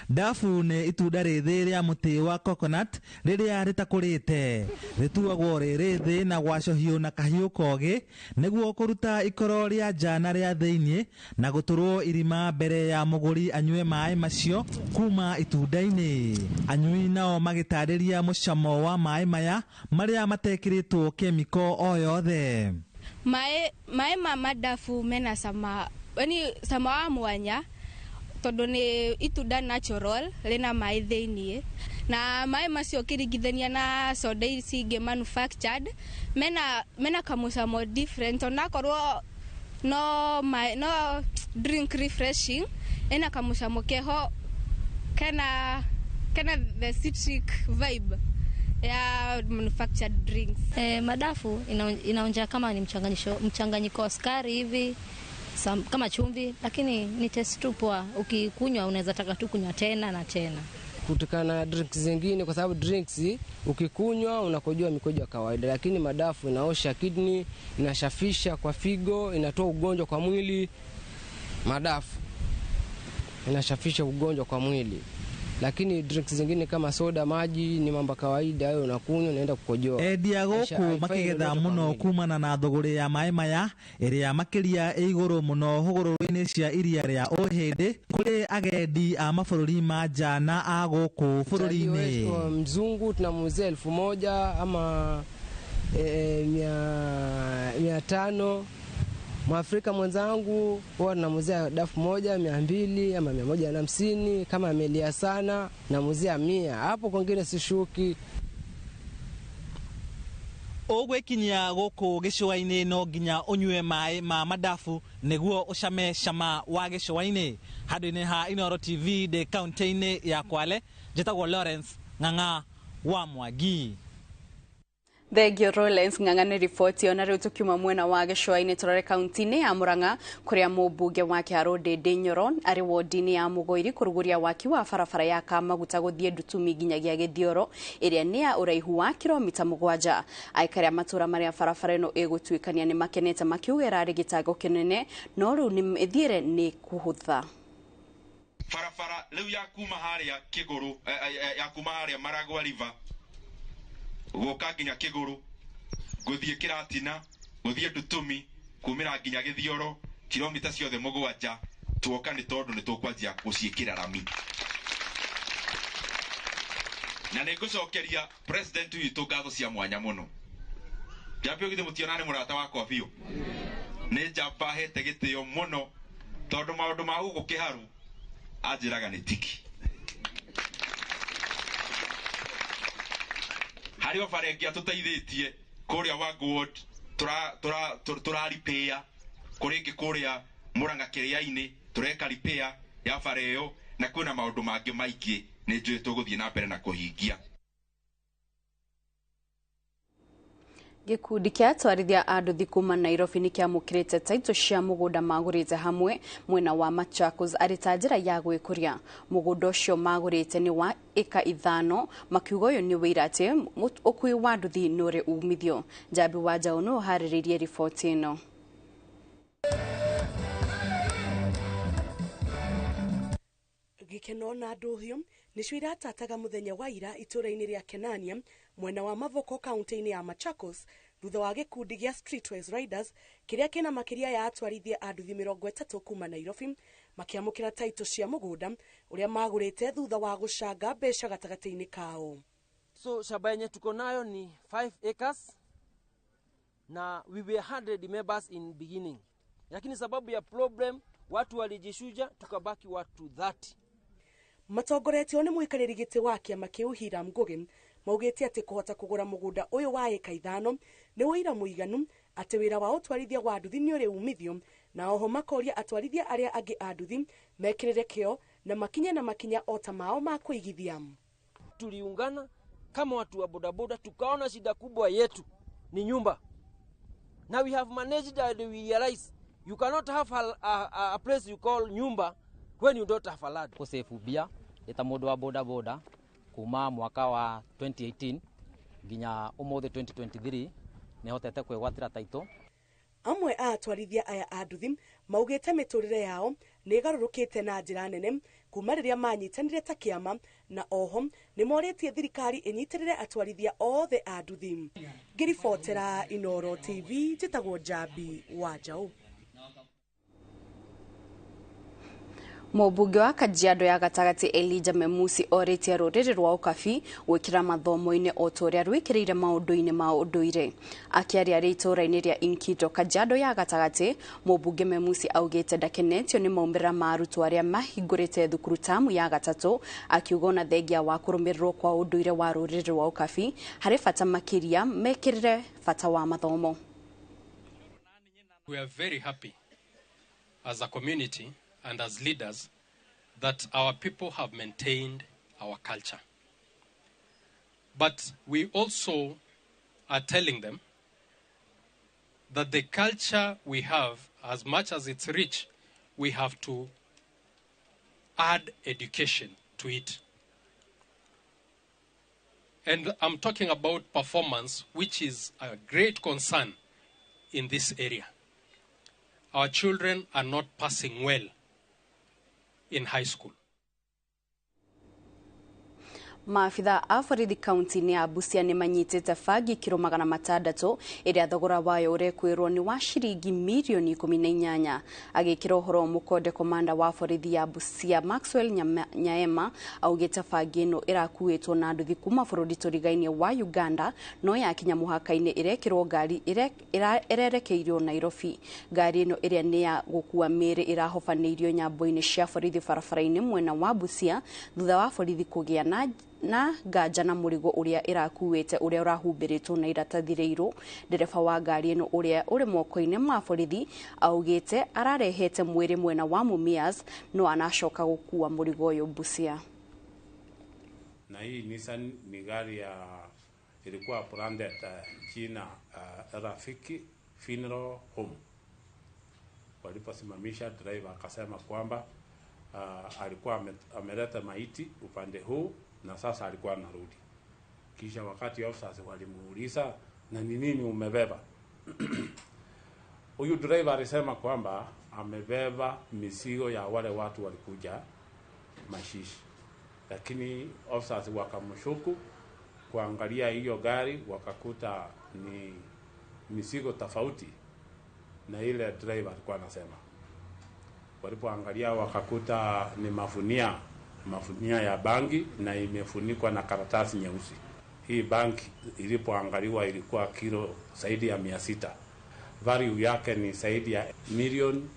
Dafu ni itunda rithi ria muti wa coconut riria ritakurite rituagwo ririthi na gwacohio na kahiu kogi niguo kuruta ikoro ria jana ria thiini na guturwo irima mbere ya muguri anywe mai macio kuma itunda-ini. Anyui nao magitariria mucamo wa mai maya maria matekiritwo chemical o yothe. Mai ma madafu mena sama, yani sama wa mwanya tondu ni itunda natural rina mai thiini na mai macio kiringithania na soda ici ingi manufactured mena kamucamo different. Onakorwo no drink refreshing ena kamucamo keho kana the citric vibe ya manufactured drinks. Madafu inaonja kama ni mchanganyiko wa sukari hivi kama chumvi, lakini ni taste tu poa. Ukikunywa unaweza taka tu kunywa tena na tena. kutokana na drinks zingine, kwa sababu drinks ukikunywa unakojoa mikojo ya kawaida, lakini madafu inaosha kidney, inashafisha kwa figo, inatoa ugonjwa kwa mwili. Madafu inashafisha ugonjwa kwa mwili, lakini drinks zingine kama soda, maji ni mambo kawaida, hayo unakunywa unaenda kukojoa. Endia gũkũ makĩgetha mũno kumana na thogore ya maĩ maya ĩrĩa makĩria igũrũ mũno hũgũrũrũ-inĩ cia iria rĩa Ũhĩndĩ kũrĩ agendi a mabũrũri ma nja na a gũkũ bũrũri-inĩ. Mzungu tunamuuzia 1000 ama 500. Mwafrika mwenzangu huwa namuzia dafu 100, 200 ama 150. Kama amelia sana namuzia 100. Hapo kwingine sishuki. Ũgwĩkinyia gũkũ gĩcũa-inĩ no nginya ũnyue maĩ ma madafu nĩguo ũcame cama wa gĩcũa-inĩ. Handũ-inĩ ha Inooro TV de kaunti-inĩ ya Kwale, njĩtagwo Lawrence Ng'ang'a wa Mwangi. Thegio Rollins ng'ang'ane ripoti ona rĩu tukiuma mwena wa gĩcũa-inĩ tũrore kaunti-inĩ ya Murang'a kũrĩa mũmbunge wa Kĩharũ Inooro arĩ wodi-inĩ ya Mũgũiri kũrugũria waki wa barabara ya Kamaguta gũthiĩ Ndutumi nginyagia Gĩthioro ĩrĩa nĩ ya ũraihu wa kilomita 7. Aikari a matũra marĩa barabara ĩno ĩgũtuĩkania nĩ makenete makiuga ĩrarĩ gĩtango kĩnene no rĩu nĩ ĩthiĩre nĩ kũhũtha. Barabara rĩu ya kuma harĩa Kĩgũrũ ya kuma harĩa Maragwa River gũka nginya Kĩgũrũ gũthiĩ Kĩratina gũthiĩ Ndutumi kumĩra nginya Gĩthioro kilomita ciothe 7 tuoka nĩ tondũ nĩ tũkwanjia gũciĩkĩra rami. Na nĩ ngũcokeria president witũ ngatho cia mwanya mũno. Njambio githĩ mũtiona nĩ mũrata wakwa biũ. Nĩ njamba hete gĩtĩo mũno tondũ maũndũ ma gũkũ Kĩharũ anjĩraga nĩ tiki. Hario farengia tũteithĩtie kũrĩa Wangwood tura repair kũrĩngĩ kũrĩa Murang'a Kĩrĩa-inĩ tureka repair ya fareo na kwĩna maũndũ mangĩ maingĩ nĩ njũĩ tũgũthiĩ na mbere na kũhingia. Gĩkundi kĩa atwarithia a nduthi kuma Nairobi nĩ kĩamũkĩrĩte taitũ cia mũgũnda magũrĩte hamwe mwena wa Machakos arĩ ta njĩra ya gwĩkũria. Mũgũnda ũcio magũrĩte nĩ wa ĩka 5 makiuga ũyũ nĩ wĩira atĩ ũkui wa nduthi nĩ ũrĩ umithio. Njambi wa Njaũ nĩ ũharĩrĩirie riboti ĩno. Gĩkeno na ndũhio nĩcio iratataga mũthenya wa ira itũra-inĩ rĩa Kenania mwena wa Mavoko kaunti-inĩ ya Machakos thutha wa gĩkundi gĩa Streetwise Riders kĩrĩa kĩna makĩria ya atwarithia a nduthi 30 kuma Nairobi makĩamũkĩra taitũ cia mũgũnda ũrĩa magũrĩte thutha wa gũcanga mbeca gatagatĩ-inĩ kao. So shamba yenye tuko nayo ni 5 acres na we were 100 members in beginning, lakini sababu ya problem watu walijishuja tukabaki watu 30. Matongoretio nĩ mũikarĩri gĩtĩ wa kĩama kĩu Hiram Ngugi maugĩte atĩ kũhota kũgũra mũgũnda ũyũ wa ĩka 5 nĩ wĩira mũiganu atĩ wĩra wa ũtwarithia wa nduthi nĩ ũrĩ umithio, na oho makoria atwarithia arĩa angĩ a nduthi mekĩrĩre kĩo na makinye na makinya ota mao ma kũigithia. Tuliungana kama watu wa bodaboda tukaona shida kubwa yetu ni nyumba. Now we have managed and we realize you cannot have a place you call nyumba when you don't have a land. Kusefu bia eta mũndũ wa bodaboda kuma mwaka wa 2018 nginya ũmũthĩ 2023 nĩ hotete kwĩgwatĩra taitũ. Amwe a atwarithia aya a nduthi maugĩte mĩtũrĩre yao nĩ ĩgarũrũkĩte na njĩra nene kuma rĩrĩa manyitanire ta kĩama, na oho nĩ morĩtie thirikari ĩnyitĩrĩre atwarithia othe a nduthi. Ngĩribotera Inooro TV, njĩtagwo Njambi wa Njaũ. Mũmbunge wa Kajiado ya gatagatĩ Elijah Memusi orĩtie rũrĩrĩ rwa ũkabi gwĩkĩra mathomo-inĩ o ta ũrĩa rwĩkĩrĩire maũndũ-inĩ ma ũndũire. Akĩaria arĩ itũra-inĩ rĩa Inkido, Kajiado ya gatagatĩ, mũmbunge Memusi augĩte ndakenetio nĩ maumĩrĩra ma arutwo arĩa mahingũrĩte thukuru tamu ya gatatũ, akiuga ona thengia wa kũrũmĩrĩrwo kwa ũndũire wa rũrĩrĩ rwa ũkabi harĩ bata makĩria mekĩrĩre bata wa mathomo. We are very happy as a community and as leaders that our people have maintained our culture. But we also are telling them that the culture we have, as much as it's rich, we have to add education to it. And I'm talking about performance, which is a great concern in this area. Our children are not passing well in high school. Maafitha a borithi kaunti-inĩ ya Busia nĩ manyitĩte bangi kiro 600 ĩrĩa thogora wayo ũrekwĩrwo nĩ wa ciringi mirioni 18. Agĩkĩra ũhoro mũkonde komanda wa borithi ya Busia Maxwell Nyaema augĩte bangi ĩno ĩrakuĩtwo na nduthi kuma bũrũri tũrigainie wa Uganda no yakinya mũhaka-inĩ ĩrekĩrwo ngari ĩrerekeirio Nairobi. Ngari ĩno ĩrĩa nĩ ya gũkua mĩĩrĩ ĩrahobanĩirio nyambo-inĩ cia borithi barabara-inĩ mwena wa Busia thutha wa borithi kũgĩa na nganja na mũrigo ũrĩa ĩrakuĩte ũrĩa ũrahumbĩrĩtwo na iratathi rĩirũ. Ndereba wa ngari ĩno ũrĩa ũrĩ moko-inĩ ma borithi augĩte ararehete mwĩrĩ mwena wa Mumias no anacoka gũkua mũrigo ũyũ Busia. Na hii Nissan ni gari ya ilikuwa branded China Rafiki Funeral Home. Waliposimamisha driver akasema kwamba alikuwa ameleta maiti upande huu na sasa alikuwa anarudi. Kisha wakati officers walimuuliza na ni nini umebeba? Huyu driver alisema kwamba amebeba mizigo ya wale watu walikuja mashishi. Lakini officers wakamshuku kuangalia hiyo gari wakakuta ni mizigo tofauti na ile driver alikuwa anasema. Walipoangalia wakakuta ni mafunia ya bangi na imefunikwa na karatasi nyeusi. Hii bangi ilipoangaliwa ilikuwa kilo zaidi ya 600. Value yake ni zaidi ya milioni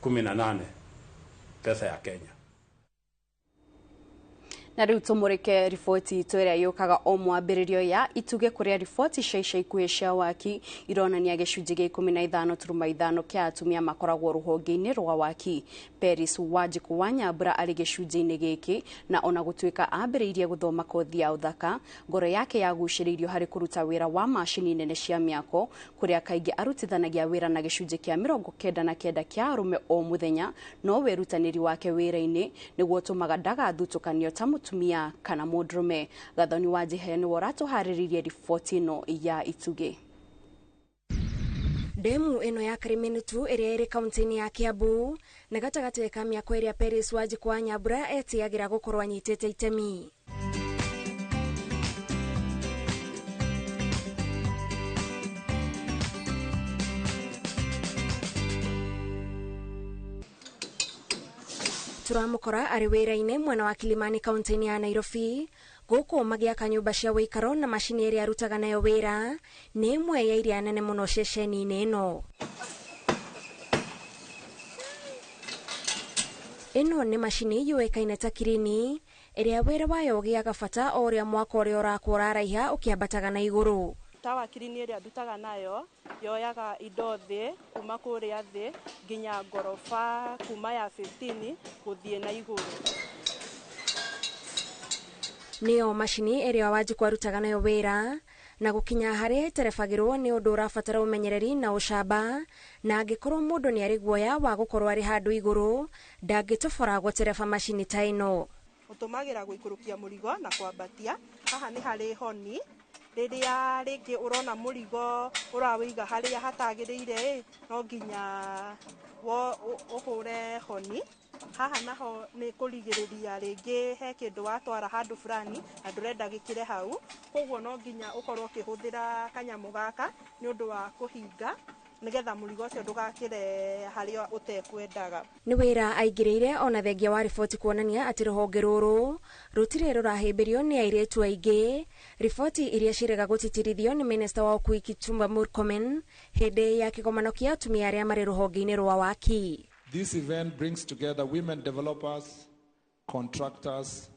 18 pesa ya Kenya. Na rĩu tũmũrĩke riboti itũ ĩrĩa yũkaga o mwambĩrĩrio ya ituge kũrĩa riboti cia ikuhĩ cia waki ironania gĩcunjĩ gĩa 15.5 kĩa atumia makoragwo rũhonge-inĩ rwa waki. Peris Wanjiku wa Nyambura arĩ gĩcunjĩ-inĩ gĩkĩ na ona gũtuĩka ambĩrĩirie gũthoma kothi ya ũthaka, ngoro yake yagucĩrĩirio harĩ kũruta wĩra wa macini nene cia mĩako kũrĩa kaingĩ arutithanagia wĩra na gĩcunjĩ kĩa 99 kĩa arũme o mũthenya, no wĩrutanĩri wake wĩra-inĩ nĩguo ũtũmaga ndagathutukanio ta mũtumia kana mũndũrũme. Gathoni wa Jihe nĩ waratuharĩrĩirie riboti ĩno ya ituge. Demu ĩno ya Kariminutu ĩrĩa ĩrĩ kaunti-inĩ ya Kiambu na gatagatĩ ka mĩako ĩrĩa Peris Wanjiku wa Nyambura etiagĩra gũkorwo anyitĩte itemi. Turamukora arĩ wĩra-inĩ mwena wa Kilimani kaunti-inĩ ya Nairobi gũkũ magĩaka nyũmba cia wĩikaro na macini ĩrĩa arutaga nayo wĩra nĩ ĩmwe ya iria nene mũno ceceni-inĩ ĩno. Ĩno nĩ macini yũĩkaine ta kirini ĩrĩa wĩra wayo ũgĩaga bata o ũrĩa mwako ũrĩa ũrakwo ũraraiha ũkĩambataga na igũrũ. Tawa kirini ĩrĩa ndutaga nayo yoyaga indo thĩ kuma kũrĩa thĩ nginya ngoroba kuma ya 15 gũthiĩ na igũrũ. Nĩyo macini ĩrĩa Wanjiku arutaga nayo wĩra na gũkinya harĩa ĩterebagĩrwo nĩ ũndũ ũrabatara ũmenyereri na ũcamba, na angĩkorwo mũndũ nĩ arĩ guoya wa gũkorwo arĩ handũ igũrũ ndangĩtobora gũtereba macini ta ĩno. Ũtũmagĩra gũikũrũkia mũrigo na kwambatia. Haha nĩ harĩ honi rĩrĩa rĩngĩ ũrona mũrigo ũrawĩiga harĩa hatagĩrĩire no nginya ũhũre honi. Haha naho nĩ kũrigĩrĩria rĩngĩ he kĩndũ watwara handũ fulani na ndũrenda gĩkire hau, koguo no nginya ũkorwo ũkĩhũthĩra kanyamũ gaka nĩ ũndũ wa kũhinga nĩgetha mũrigo ũcio ndũgakĩre harĩa ũtekwendaga. Nĩ wĩra aingĩrĩire ona thengia wa riboti kuonania atĩ rũhonge rũrũ rũtirĩ rũrahĩmbĩrio nĩ airĩtu aingĩ. Riboti iria cirega gũtitirithio nĩ minista wa ũkui Kipchumba Murkomen hĩndĩ ya kĩgomano kĩa atumia arĩa marĩ rũhonge-inĩ rwa waki. This event brings together women developers, contractors,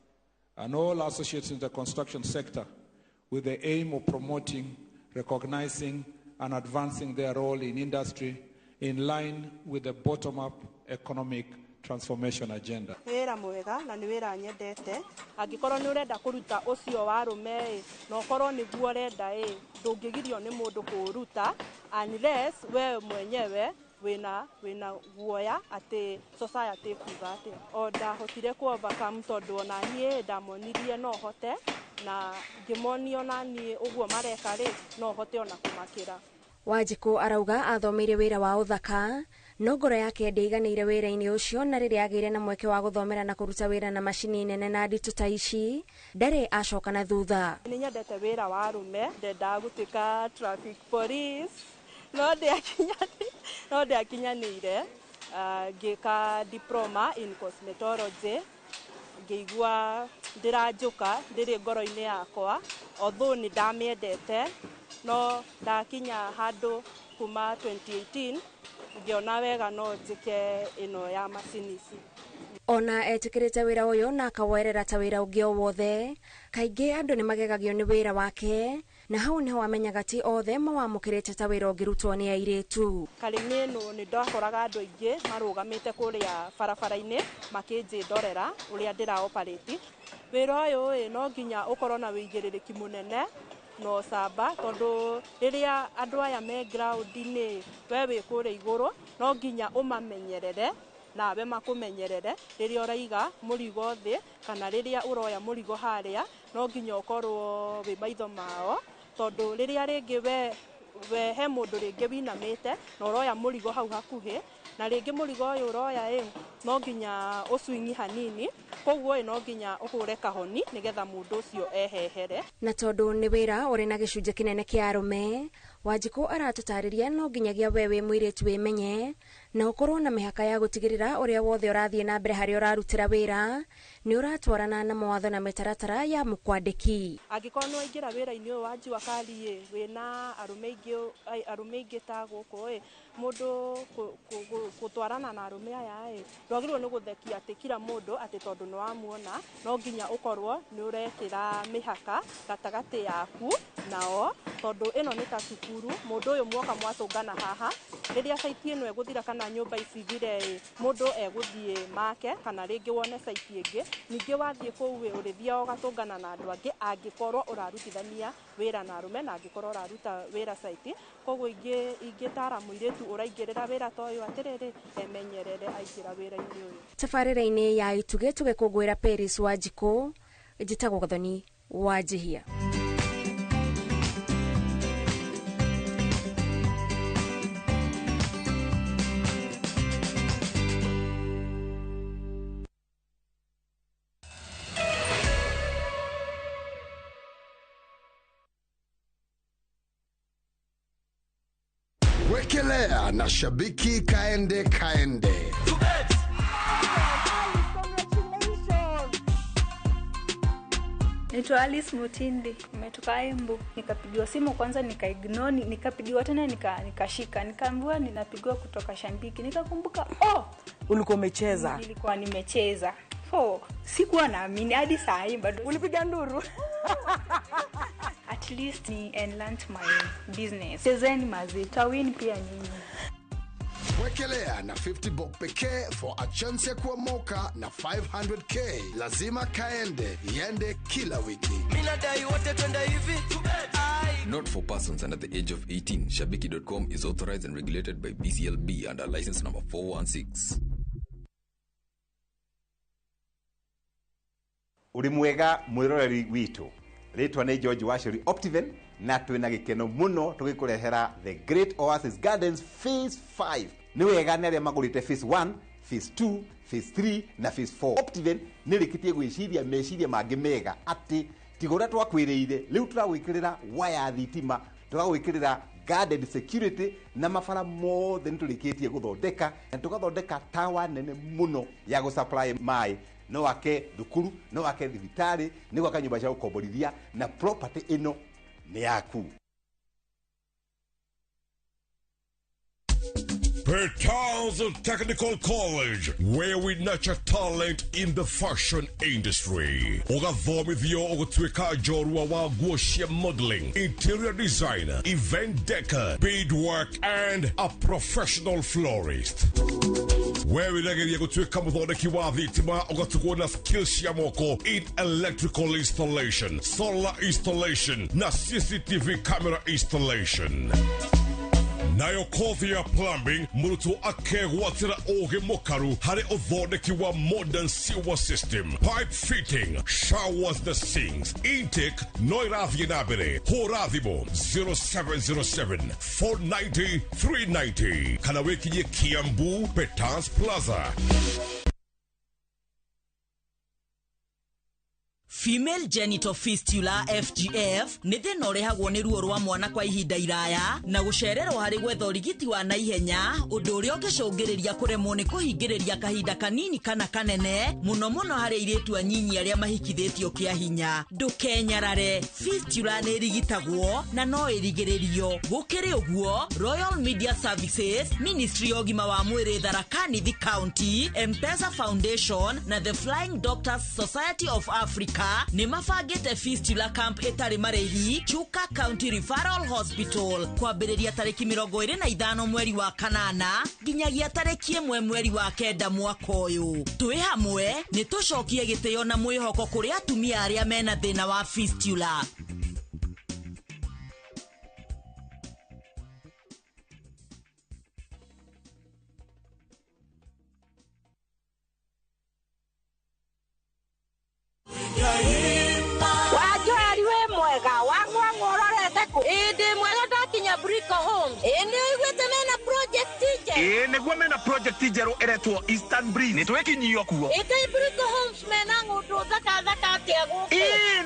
and all associates in the construction sector with the aim of promoting, recognizing, and advancing their role in industry in line with the bottom-up economic transformation agenda. Wĩra mwega na nĩ wĩra nyendete. Angĩkorwo nĩ ũrenda kũruta ũcio wa arũme na ũkorwo nĩguo ũrenda ndũngĩgirio nĩ mũndũ kũruta unless we mwenyewe wĩna guoya atĩ society kuga atĩ o ndahotire ku overcome tondũ ona niĩ ndamonirie no hote na ngĩmonio nani ũguo mareka rĩ no hote ona kũmakĩra. Wanjikũ arauga athomeire wĩra wa ũthaka no ngoro yake ndĩiganĩire wĩra-inĩ ũcio, na rĩrĩa agĩire na mweke wa gũthomera na kũruta wĩra na macini nene na nditũ ta ici ndarĩ acoka na thutha. Nĩ nyendete wĩra wa arũme, ndendaga gũtuĩka traffic police, no ndĩakinyanĩire ngĩka diploma in cosmetology, ngĩigua ndĩranjũka ndĩrĩ ngoro-inĩ yakwa, although nĩ ndamĩendete no ndakinya handũ kuma 2018 ngiona wega no njĩke ĩno ya macini ici. Ona etĩkĩrĩte wĩra ũyũ na akawoerera ta wĩra ũngĩ o wothe, kaingĩ andũ nĩ magegagio nĩ wĩra wake, na hau nĩho amenyaga ti othe mawamũkĩrĩte ta wĩra ũngĩrutwo nĩ airĩtu. Karĩmi ĩno nĩ ndakoraga andũ aingĩ marũgamĩte kũrĩa barabara-inĩ makĩnjĩndorera ũrĩa ndĩra operate. Wĩra ũyũ no nginya ũkorwo na wĩigĩrĩrĩki mũnene no samba, tondũ rĩrĩa andũ aya me ground-inĩ we wĩ kũrĩa igũrũ no nginya ũmamenyerere nawe makũmenyerere rĩrĩa ũraiga mũrigo thĩ kana rĩrĩa ũroya mũrigo harĩa no nginya ũkorwo wĩ maitho mao, tondũ rĩrĩa rĩngĩ we he mũndũ rĩngĩ winamĩte na ũroya mũrigo hau hakuhĩ na rĩngĩ mũrigo ũyũ ũroya no nginya ũcwingi hanini, koguo no nginya ũhũre kahoni nĩgetha mũndũ ũcio ehehere. Na tondũ nĩ wĩra ũrĩ na gĩcunjĩ kĩnene kĩa arũme, Wanjikũ aratũtarĩria no nginyagia we wĩ mũirĩtu wĩmenye na ũkorwo na mĩhaka ya gũtigĩrĩra ũrĩa wothe ũrathiĩ na mbere harĩa ũrarutĩra wĩra nĩ ũratwarana na mawatho na mĩtaratara ya mũkwandĩki. Angĩkorwo nĩ waingĩra wĩra-inĩ ũyũ wa njua kari wĩna arũme aingĩ ta gũkũ mũndũ gũtwarana na arũme aya ndwagĩrĩirwo nĩ gũthekia atĩ kila mũndũ atĩ tondũ nĩ wamuona, no nginya ũkorwo nĩ ũrekĩra mĩhaka gatagatĩ yaku nao, tondũ ĩno nĩ ta cukuru, mũndũ ũyũ mwoka mwatũngana haha, rĩrĩa saiti ĩno egũthira kana nyũmba icithire mũndũ egũthiĩ make kana rĩngĩ wone saiti ĩngĩ, ningĩ wathiĩ kũu ũrĩthiaga ũgatũngana na andũ angĩ angĩkorwo ũrarutithania wĩra na arũme na angĩkorwo ũraruta wĩra saiti. Koguo ingĩtara mũirĩtu ũraingĩrĩra wĩra ta ũyũ atĩrĩrĩ emenyerere aingĩra wĩra-inĩ ũyũ. Tabarĩra-inĩ ya ituge tũgĩkũngũĩra Paris Wanjikũ, njĩtagwo Gathoni Wanjihia. Wekelea na shabiki kaende. Naitwa Alice Mutindi, nimetoka Embu. Nikapigiwa simu kwanza nikaignore, nikapigiwa tena nikashika, nikaambiwa ninapigiwa kutoka Shambiki. Nikakumbuka ulikuwa umecheza. Nilikuwa nimecheza. Sikuwa naamini hadi saa hii bado. Ulipiga nduru. At least ni enlarge my business. Chezeni mazito, win pia nyinyi. Wekelea na 50 bob pekee for a chance ya kuomoka na 500k. Lazima kaende, iende kila wiki. Minadai wote twenda hivi. Not for persons under the age of 18. Shabiki.com is authorized and regulated by BCLB under license number 416. Uri mwega mwiroreri witu. Ritwa ni George Washuri Optiven na twina gikeno muno tugikurehera The Great Oasis Gardens Phase 5. Ni wega nere magurite Phase 1, Phase 2, Phase 3 na Phase 4. Optiven nirikitie gwiciria meciria mangi mega ati tigora twakwiriire riu turagwikirira waya thitima, turagwikirira garden security na mafara mothe niturikitie guthondeka na tugathondeka tawa nene muno ya go supply mai. No wake thukuru, no wake thibitari, ni gwaka nyumba cia gukomborithia na property ino ni yaku. Pertals Technical College, where we nurture talent in the fashion industry. Ugathomithio ugutwika jorua wa nguo cia modeling, interior designer, event decor, beadwork, and a professional florist. Where we legeria gutwika muthondeki wa thitima, ugatukwo na skills ya moko in electrical installation, solar installation, na CCTV camera installation. nayo kothi ya plumbing murutwo akegwatĩra ũgĩ mũkaru harĩ ũthondeki wa modern sewer system, pipe fitting, showers na sinks. Intake no irathiĩ na mbere. Hũra thimũ 0707 490 390 kana wĩkinyie Kiambu Petans Plaza. Female genital fistula FGF nĩ thĩna ũrehagwo nĩ ruo rwa mwana kwa ihinda iraya na gũcererwo harĩ gwetha ũrigiti wa naihenya, ũndũ ũrĩa ũngĩcũngĩrĩria kũremwo nĩ kũhingĩrĩria kahinda kanini kana kanene, mũno harĩ airĩtu anyinyi arĩa mahikithĩtio kĩa hinya. Ndũkenyarare, fistula nĩ ĩrigitagwo na no ĩrigĩrĩrio. Gũkĩrĩ ũguo, Royal Media Services, Ministry ya Ũgima wa Mwĩrĩ Tharaka Nithi County, M-Pesa Foundation na The Flying Doctors Society of Africa nĩ mabangĩte fistula camp ĩtarĩ marĩhi Chuka County Referral Hospital kwambĩrĩria tarĩki 25 mweri wa kanana nginyagia tarĩki 1 mweri wa kenda mwaka ũyũ. Twĩ hamwe nĩ tũcokie gĩtĩo na mwĩhoko kũrĩ atumia arĩa mena thĩna wa fistula. Wajari we mwega wangwa ngororete ku indi mwega ndakinya Brico Homes indi igwete mena project teacher niguo mena project teacher eretwo Eastern Breeze nitwekinyio kuo indi Brico Homes mena ngundu thaka atia guku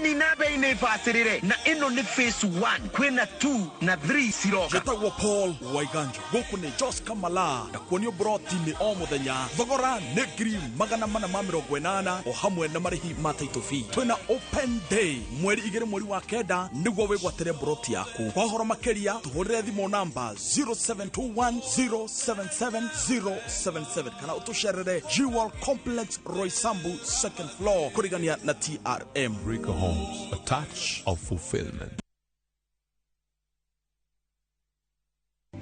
ni nabe ine fasirire na ino ni phase 1 kwena 2 na 3 siroga jetagwo Paul Waiganjo guku ni Jos Kamala na kuonio broti ni o muthenya thogora ni ngiri 480 o hamwe na marihi ma title fee. Twina open day mweri 2 mweri wa kenda niguo wigwatere broti yaku. Kwa horo makeria tuhurire thimo namba 0721077077 kana utusherere Jewel Complex Roysambu second floor kurigania na TRM. Brico Homes, a touch of fulfillment.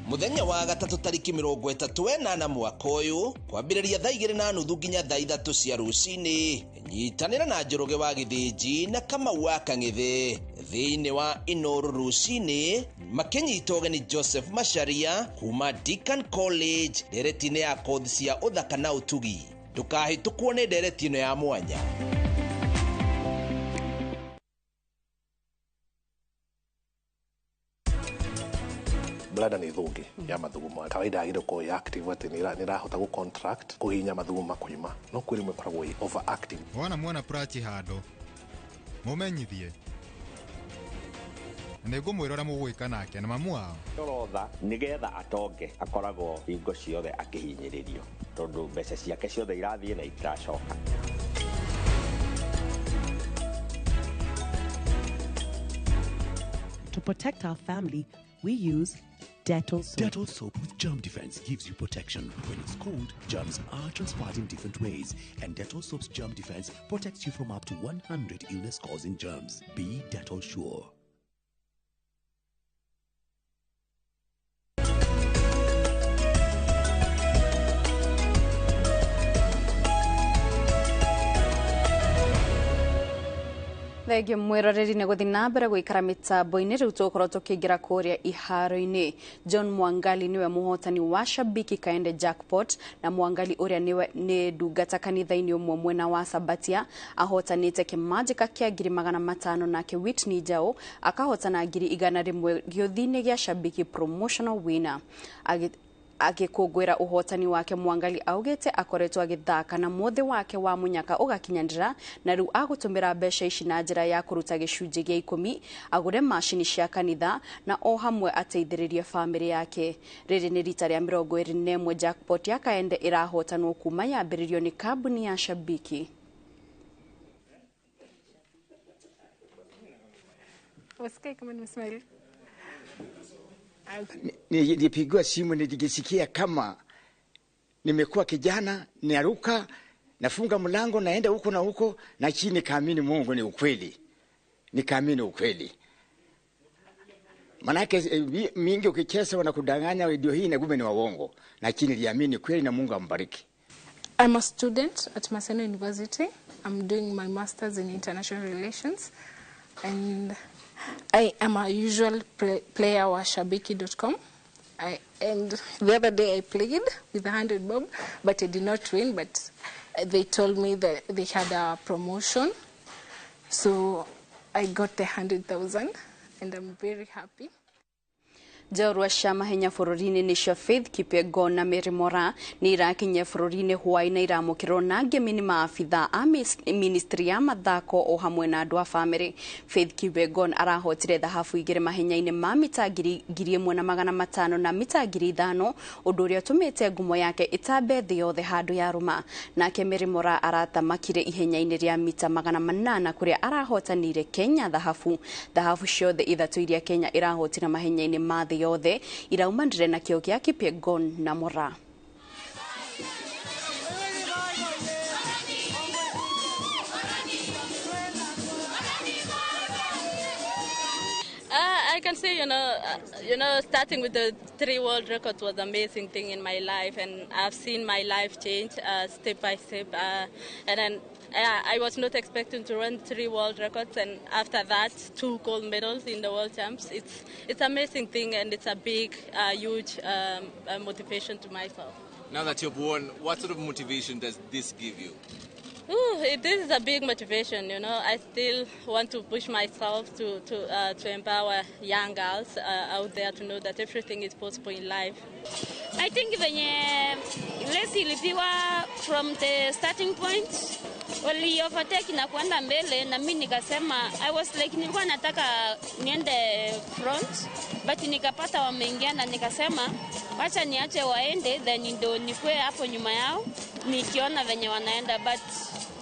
Muthenya wa gatatu tariki 38 mwaka ũyũ kwambĩrĩria thaa 2:30 nginya thaa 3 cia rũcinĩ. Nyitanĩra na Njoroge wa Gĩthĩnji na Kamau wa Kang'ethe thĩinĩ wa Inooro rũcinĩ makĩnyita ũgeni Joseph Macharia kuma Deakin College ndereti-inĩ ya kothi cia ũthaka na ũtugi. Ndũkahĩtũkwo nĩ ndereti ĩno ya mwanya. Blada ni thungi ya mathugumo kawaida agire ko ya active ati nira hota ku contract kuhinya mathugumo makuima no kwiri mwe koragwo overacting wana mwana prachi hado mumenyithie nego mwirora mugwika nake na mamu wao torotha nigetha atonge akoragwo hingo ciothe akihinyiririo tondu mbeca ciake ciothe irathie na itiracoka. To protect our family, we use Dettol soap. Dettol soap with germ defense gives you protection. When it's cold, germs are transferred in different ways. And Dettol soap's germ defense protects you from up to 100 illness-causing germs. Be Dettol sure. Thegio mwiroreri nĩ gũthiĩ na mbere gũikara mĩtambo-inĩ rĩu tũgũkorwo tũkĩingĩra kũrĩa iharo-inĩ. John Mwangali niwe mũhotani wa Shabiki Kaende Jackpot na Mwangali ũrĩa nĩ ndungata kanitha-inĩ ũmwe mwena wa Sabatia ahotanĩte kĩmanjĩka kĩa 500 nake Whitney Njau akahotana 100,000 gĩothi-inĩ gĩa Shabiki Promotional Winner. Agĩkũngũĩra ũhotani wake Mwangali augĩte akoretwo agĩthaka na mũthĩ wake wa mũnyaka ũgakinyanĩra na rĩu agũtũmĩra mbeca ici na njĩra ya kũruta gĩcunjĩ gĩa 10 agũre macini cia kanitha na o hamwe ateithĩrĩrie famĩlĩ yake. Rĩrĩ nĩ rita rĩa 21 Jackpot ya Kaende ĩrahotanwo kuma yambĩrĩrio nĩ kambuni ya Shabiki. Wasikia kama nimesmile. Nilipigwa simu nilijisikia kama nimekuwa kijana, naruka, nafunga mlango, naenda huko na huko, na chini kaamini Mungu ni ukweli. Nikaamini ukweli. Manake mingi ukicheza wanakudanganya video hii na kumbe ni waongo. Na chini niliamini kweli na Mungu ambariki. I'm a student at Maseno University. I'm doing my masters in international relations and I am a usual player wa Shabiki.com. And the other day I played with 100 bob, but I did not win. But they told me that they had a promotion, so I got the 100,000, and I'm very happy. Jorwa cia mahenya bururi-inĩ nĩcio Faith Kipyegon na Mary Mora nĩ irakinyia bururi-inĩ hwaĩ-inĩ iramũkĩrwo na ngemi nĩ maabitha a ministry ya mathako o hamwe na andũ a family. Faith Kipyegon arahotire thahabu igĩrĩ mahenya-inĩ ma mita 1,500 na mita 5,000, ũndũ ũrĩa ũtũmĩte ngumo yake ĩtambe thĩ yothe handũ ya rũma. Nake Mary Mora aratamakire ihenya-inĩ rĩa mita 800 kũrĩa arahotanire Kenya thahabu ciothe ithatũ iria Kenya irahotire mahenya-inĩ ma thĩ yothe iraumanire na kĩo gĩa Kipyegon na Mora. I can say, starting with the 3 world records was an amazing thing in my life, and I've seen my life change step by step. And then I was not expecting to run 3 world records, and after that, 2 gold medals in the world champs. It's an amazing thing, and it's a big, huge motivation to myself. Now that you've won, what sort of motivation does this give you? This is a big motivation, I still want to push myself to empower young girls out there to know that everything is possible in life. I think venye lesi ilipiwa from the starting point, wali overtake na kuenda mbele, na mimi nikasema I was like nilikuwa nataka niende front, but nikapata wameingia na nikasema wacha niache waende, then ndo nikue hapo nyuma yao nikiona venye wanaenda, but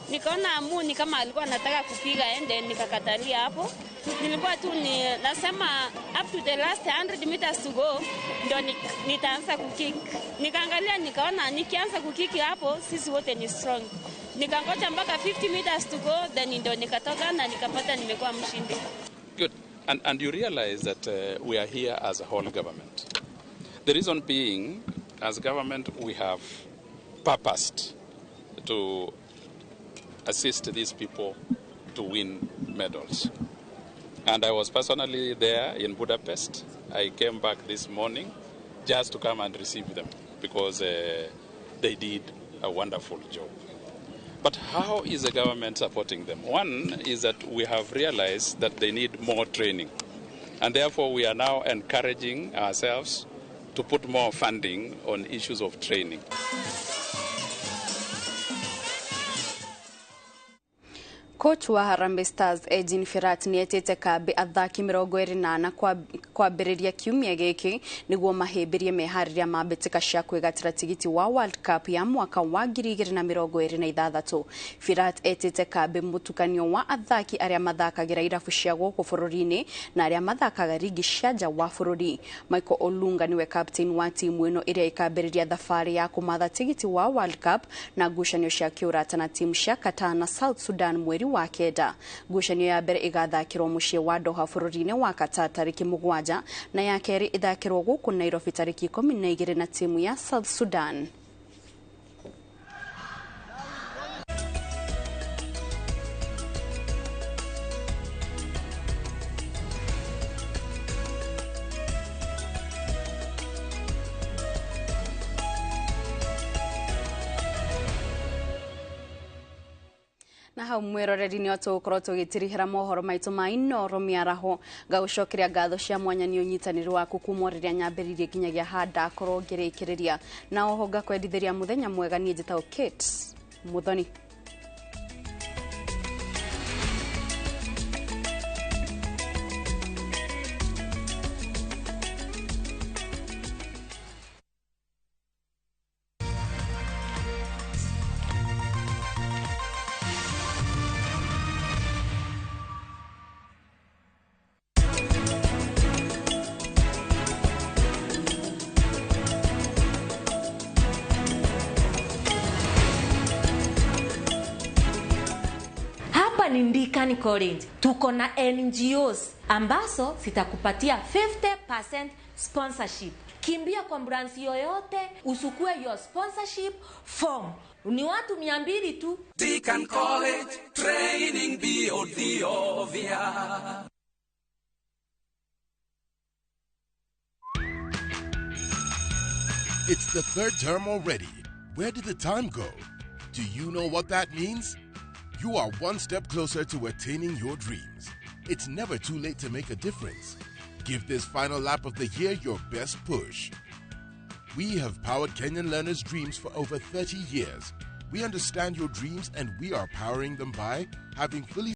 nikaona Amuni kama alikuwa anataka kupiga ende, nikakatalia hapo. Nilikuwa tu nasema up to the last 100 meters to go ndio nitaanza kukick. Nikaangalia nikaona nikianza kukick hapo sisi wote ni strong. Nikangoja mpaka 50 meters to go, then ndio nikatoka na nikapata nimekuwa mshindi. Good. And you realize that we are here as a whole government. The reason being, as government we have purposed to assist these people to win medals. And I was personally there in Budapest. I came back this morning just to come and receive them because they did a wonderful job. But how is the government supporting them? One is that we have realized that they need more training. And therefore we are now encouraging ourselves to put more funding on issues of training. Coach wa Harambee Stars Ejin Firat nietete kambi athaki 28 kwambĩrĩria kiumia gĩkĩ nĩguo mahĩmbĩrie meharĩria ma mbĩtĩka cia kwĩgatĩra tigiti wa World Cup ya mwaka wa 2026. Firat etete kambi mũtukanio wa athaki arĩa mathakagĩra irabu cia gũkũ bũrũri-inĩ na arĩa mathakaga rigi cia nja wa bũrũri. Michael Olunga niwe captain wa timu ĩno ĩrĩa ĩkambĩrĩria thabarĩ ya kũmatha tigiti wa World Cup na ngucanio cia kĩũrata na timu cia Qatar na South Sudan mweri wa kenda. Ngucanio ya mbere igathakirwo muciĩ wa Doha bũrũri-inĩ wa Qatar tarĩki 7 na ya kerĩ ithakirwo gũkũ Nairobi tarĩki 12 na timu ya South Sudan. Na hau mwiroreri ni otukorwo tugitirihira mohoro maitu ma Inooro Mĩaraho ngagũcokeria ngatho cia mwanya ni unyitanĩri waku kuma rĩrĩa nyambĩrĩirie nginyagia handa korwo ngĩrĩkĩrĩria na oho ngakwendithĩria muthenya mwega niĩ njĩtagwo Kate Muthoni. Ni Ndikani College tuko na NGOs ambazo zitakupatia 50% sponsorship. Kimbia kwa branch yoyote usukue your sponsorship form. Ni watu 200 tu. Ndikani College training beyond the obvious. It's the third term already. Where did the time go? Do you know what that means? You are one step closer to attaining your dreams. It's never too late to make a difference. Give this final lap of the year your best push. We have powered Kenyan learners' dreams for over 30 years. We understand your dreams and we are powering them by having fully